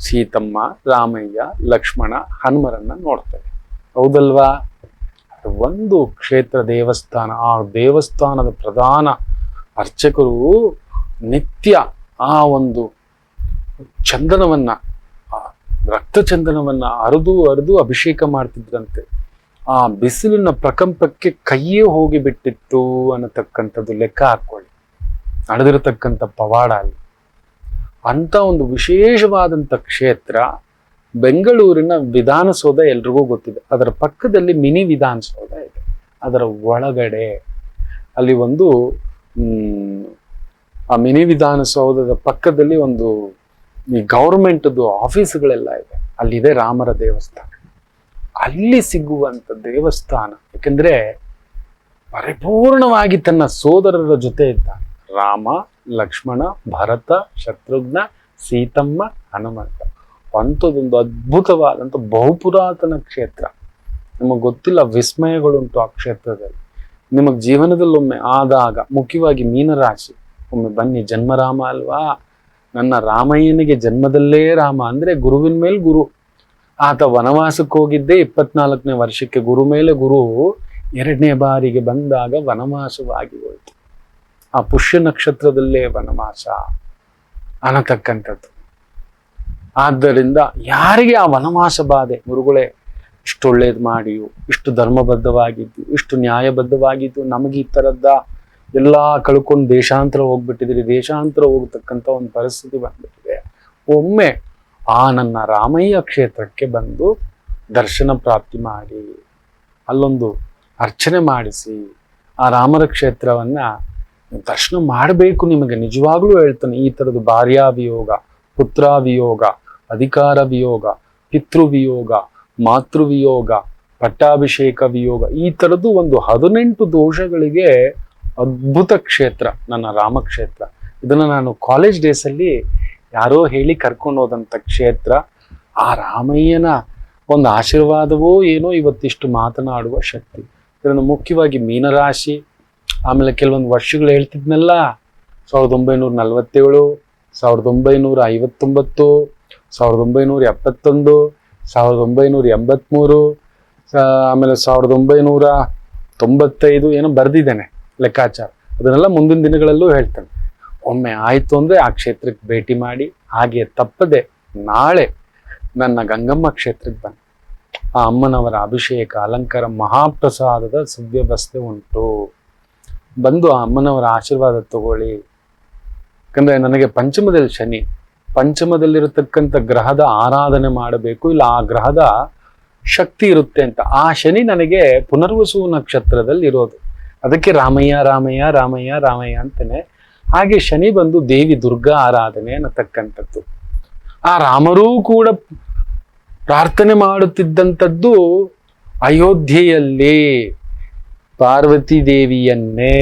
ಸೀತಮ್ಮ, ರಾಮಯ್ಯ, ಲಕ್ಷ್ಮಣ, ಹನುಮರನ್ನ ನೋಡ್ತೇವೆ. ಹೌದಲ್ವಾ? ಒಂದು ಕ್ಷೇತ್ರ ದೇವಸ್ಥಾನ. ಆ ದೇವಸ್ಥಾನದ ಪ್ರಧಾನ ಅರ್ಚಕರು ನಿತ್ಯ ಆ ಒಂದು ಚಂದನವನ್ನ, ರಕ್ತ ಚಂದನವನ್ನ ಅರೆದು ಅಭಿಷೇಕ ಮಾಡ್ತಿದ್ರಂತೆ. ಆ ಬಿಸಿಲಿನ ಪ್ರಕಂಪಕ್ಕೆ ಕೈಯೇ ಹೋಗಿ ಬಿಟ್ಟಿತ್ತು ಅನ್ನತಕ್ಕಂಥದ್ದು ಲೆಕ್ಕ ಹಾಕೊಳ್ಳಿ. ನಡೆದಿರತಕ್ಕಂಥ ಪವಾಡ ಅಲ್ಲಿ. ಅಂತ ಒಂದು ವಿಶೇಷವಾದಂಥ ಕ್ಷೇತ್ರ ಬೆಂಗಳೂರಿನ ವಿಧಾನಸೌಧ ಎಲ್ರಿಗೂ ಗೊತ್ತಿದೆ, ಅದರ ಪಕ್ಕದಲ್ಲಿ ಮಿನಿ ವಿಧಾನಸೌಧ ಇದೆ. ಅದರ ಒಳಗಡೆ ಅಲ್ಲಿ ಒಂದು ಆ ಮಿನಿ ವಿಧಾನಸೌಧದ ಪಕ್ಕದಲ್ಲಿ ಒಂದು ಈ ಗೌರ್ಮೆಂಟ್ದು ಆಫೀಸ್ಗಳೆಲ್ಲ ಇದೆ. ಅಲ್ಲಿದೆ ರಾಮರ ದೇವಸ್ಥಾನ. ಅಲ್ಲಿ ಸಿಗುವಂತ ದೇವಸ್ಥಾನ, ಯಾಕಂದ್ರೆ ಪರಿಪೂರ್ಣವಾಗಿ ತನ್ನ ಸೋದರರ ಜೊತೆ ಇದ್ದಾನೆ. ರಾಮ, ಲಕ್ಷ್ಮಣ, ಭರತ, ಶತ್ರುಘ್ನ, ಸೀತಮ್ಮ, ಹನುಮಂತ. ಅಂಥದ್ದೊಂದು ಅದ್ಭುತವಾದಂಥ ಬಹುಪುರಾತನ ಕ್ಷೇತ್ರ. ನಿಮಗೆ ಗೊತ್ತಿಲ್ಲ ವಿಸ್ಮಯಗಳುಂಟು ಆ ಕ್ಷೇತ್ರದಲ್ಲಿ. ನಿಮಗೆ ಜೀವನದಲ್ಲೊಮ್ಮೆ ಆದಾಗ, ಮುಖ್ಯವಾಗಿ ಮೀನರಾಶಿ, ಒಮ್ಮೆ ಬನ್ನಿ. ಜನ್ಮರಾಮ ಅಲ್ವಾ, ನನ್ನ ರಾಮಯ್ಯನಿಗೆ ಜನ್ಮದಲ್ಲೇ ರಾಮ ಅಂದ್ರೆ ಗುರುವಿನ ಮೇಲೆ ಗುರು. ಆತ ವನವಾಸಕ್ಕೆ ಹೋಗಿದ್ದೆ 24ನೇ ವರ್ಷಕ್ಕೆ. ಗುರು ಮೇಲೆ ಗುರು 2ನೇ ಬಾರಿಗೆ ಬಂದಾಗ ವನವಾಸವಾಗಿ ಹೋಯ್ತು. ಆ ಪುಷ್ಯ ನಕ್ಷತ್ರದಲ್ಲೇ ವನವಾಸ ಅನ್ನತಕ್ಕಂಥದ್ದು. ಆದ್ದರಿಂದ ಯಾರಿಗೆ ಆ ವನವಾಸ ಬಾಧೆ, ಗುರುಗಳೇ ಇಷ್ಟು ಒಳ್ಳೇದು ಮಾಡಿಯು, ಇಷ್ಟು ಧರ್ಮಬದ್ಧವಾಗಿದ್ದು, ಇಷ್ಟು ನ್ಯಾಯಬದ್ಧವಾಗಿದ್ದು, ನಮಗೆ ಈ ಥರದ ಎಲ್ಲ ಕಳ್ಕೊಂಡು ದೇಶಾಂತರ ಹೋಗ್ಬಿಟ್ಟಿದ್ರಿ, ದೇಶಾಂತರ ಹೋಗ್ತಕ್ಕಂಥ ಒಂದು ಪರಿಸ್ಥಿತಿ ಬಂದ್ಬಿಟ್ಟಿದೆ. ಒಮ್ಮೆ ಆ ನನ್ನ ರಾಮಯ್ಯ ಕ್ಷೇತ್ರಕ್ಕೆ ಬಂದು ದರ್ಶನ ಪ್ರಾಪ್ತಿ ಮಾಡಿ, ಅಲ್ಲೊಂದು ಅರ್ಚನೆ ಮಾಡಿಸಿ, ಆ ರಾಮರ ಕ್ಷೇತ್ರವನ್ನ ದರ್ಶನ ಮಾಡಬೇಕು. ನಿಮಗೆ ನಿಜವಾಗ್ಲೂ ಹೇಳ್ತಾನೆ, ಈ ಥರದ್ದು ಭಾರ್ಯಾವಿಯೋಗ, ಪುತ್ರಾವಿಯೋಗ, ಅಧಿಕಾರ ವಿಯೋಗ, ಪಿತೃವಿಯೋಗ, ಮಾತೃವಿಯೋಗ, ಪಟ್ಟಾಭಿಷೇಕ ವಿಯೋಗ, ಈ ಥರದ್ದು ಒಂದು 18 ದೋಷಗಳಿಗೆ ಅದ್ಭುತ ಕ್ಷೇತ್ರ ನನ್ನ ರಾಮಕ್ಷೇತ್ರ. ಇದನ್ನ ನಾನು ಕಾಲೇಜ್ ಡೇಸಲ್ಲಿ ಯಾರೋ ಹೇಳಿ ಕರ್ಕೊಂಡು ಹೋದಂಥ ಕ್ಷೇತ್ರ. ಆ ರಾಮಯ್ಯನ ಒಂದು ಆಶೀರ್ವಾದವೋ ಏನೋ ಇವತ್ತಿಷ್ಟು ಮಾತನಾಡುವ ಶಕ್ತಿ. ಇದನ್ನು ಮುಖ್ಯವಾಗಿ ಮೀನರಾಶಿ, ಆಮೇಲೆ ಕೆಲವೊಂದು ವರ್ಷಗಳು ಹೇಳ್ತಿದ್ನಲ್ಲ, 1947, 1959, 1971, 1983, ಆಮೇಲೆ 1995 ಏನೋ ಬರ್ದಿದ್ದೇನೆ ಲೆಕ್ಕಾಚಾರ. ಅದನ್ನೆಲ್ಲ ಮುಂದಿನ ದಿನಗಳಲ್ಲೂ ಹೇಳ್ತಾನೆ. ಒಮ್ಮೆ ಆಯ್ತು ಅಂದ್ರೆ ಆ ಕ್ಷೇತ್ರಕ್ಕೆ ಭೇಟಿ ಮಾಡಿ. ಹಾಗೆ ತಪ್ಪದೆ ನಾಳೆ ನನ್ನ ಗಂಗಮ್ಮ ಕ್ಷೇತ್ರಕ್ಕೆ ಬನ್ನಿ. ಆ ಅಮ್ಮನವರ ಅಭಿಷೇಕ, ಅಲಂಕಾರ, ಮಹಾಪ್ರಸಾದದ ಸುವ್ಯವಸ್ಥೆ ಉಂಟು. ಬಂದು ಆ ಅಮ್ಮನವರ ಆಶೀರ್ವಾದ ತಗೊಳ್ಳಿ. ಯಾಕಂದ್ರೆ ನನಗೆ ಪಂಚಮದಲ್ಲಿ ಶನಿ, ಪಂಚಮದಲ್ಲಿರತಕ್ಕಂಥ ಗ್ರಹದ ಆರಾಧನೆ ಮಾಡಬೇಕು, ಇಲ್ಲ ಆ ಗ್ರಹದ ಶಕ್ತಿ ಇರುತ್ತೆ ಅಂತ. ಆ ಶನಿ ನನಗೆ ಪುನರ್ವಸು ನಕ್ಷತ್ರದಲ್ಲಿ ಇರೋದು. ಅದಕ್ಕೆ ರಾಮಯ್ಯ ರಾಮಯ್ಯ ರಾಮಯ್ಯ ರಾಮಯ್ಯ ಅಂತಾನೆ. ಹಾಗೆ ಶನಿ ಬಂದು ದೇವಿ ದುರ್ಗಾ ಆರಾಧನೆ ಅನ್ನತಕ್ಕಂಥದ್ದು. ಆ ರಾಮರೂ ಕೂಡ ಪ್ರಾರ್ಥನೆ ಮಾಡುತ್ತಿದ್ದಂಥದ್ದು ಅಯೋಧ್ಯೆಯಲ್ಲಿ ಪಾರ್ವತಿ ದೇವಿಯನ್ನೇ,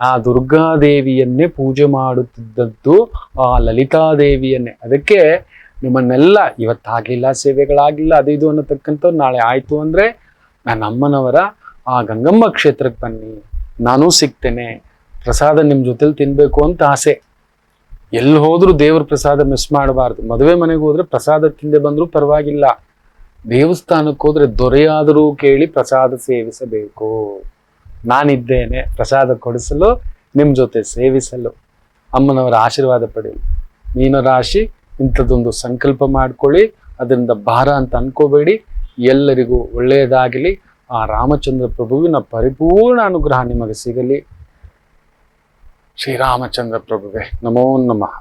ಆ ದುರ್ಗಾದೇವಿಯನ್ನೇ ಪೂಜೆ ಮಾಡುತ್ತಿದ್ದದ್ದು ಆ ಲಲಿತಾದೇವಿಯನ್ನೇ. ಅದಕ್ಕೆ ನಿಮ್ಮನ್ನೆಲ್ಲ ಇವತ್ತಾಗ್ಲಿಲ್ಲ, ಸೇವೆಗಳಾಗಿಲ್ಲ, ಅದು ಇದು ಅನ್ನತಕ್ಕಂಥದ್ದು ನಾಳೆ ಆಯ್ತು ಅಂದ್ರೆ ನನ್ನ ಅಮ್ಮನವರ ಆ ಗಂಗಮ್ಮ ಕ್ಷೇತ್ರಕ್ಕೆ ಬನ್ನಿ, ನಾನೂ ಸಿಗ್ತೇನೆ. ಪ್ರಸಾದ ನಿಮ್ಮ ಜೊತೆಲಿ ತಿನ್ಬೇಕು ಅಂತ ಆಸೆ. ಎಲ್ಲಿ ಹೋದ್ರೂ ದೇವ್ರ ಪ್ರಸಾದ ಮಿಸ್ ಮಾಡಬಾರ್ದು. ಮದುವೆ ಮನೆಗೆ ಹೋದ್ರೆ ಪ್ರಸಾದ ತಿಂದೆ ಬಂದ್ರೂ ಪರವಾಗಿಲ್ಲ, ದೇವಸ್ಥಾನಕ್ಕೆ ಹೋದ್ರೆ ದೊರೆಯಾದರೂ ಕೇಳಿ ಪ್ರಸಾದ ಸೇವಿಸಬೇಕು. ನಾನಿದ್ದೇನೆ ಪ್ರಸಾದ ಕೊಡಿಸಲು, ನಿಮ್ಮ ಜೊತೆ ಸೇವಿಸಲು, ಅಮ್ಮನವರ ಆಶೀರ್ವಾದ ಪಡೆಯಲು. ಮೀನರಾಶಿ ಇಂಥದ್ದೊಂದು ಸಂಕಲ್ಪ ಮಾಡ್ಕೊಳ್ಳಿ, ಅದರಿಂದ ಭಾರ ಅಂತ ಅನ್ಕೋಬೇಡಿ. ಎಲ್ಲರಿಗೂ ಒಳ್ಳೆಯದಾಗಲಿ. ಆ ರಾಮಚಂದ್ರ ಪ್ರಭುವಿನ ಪರಿಪೂರ್ಣ ಅನುಗ್ರಹ ನಿಮಗೆ ಸಿಗಲಿ. ಶ್ರೀರಾಮಚಂದ್ರ ಪ್ರಭುವೆ ನಮೋ ನಮಃ.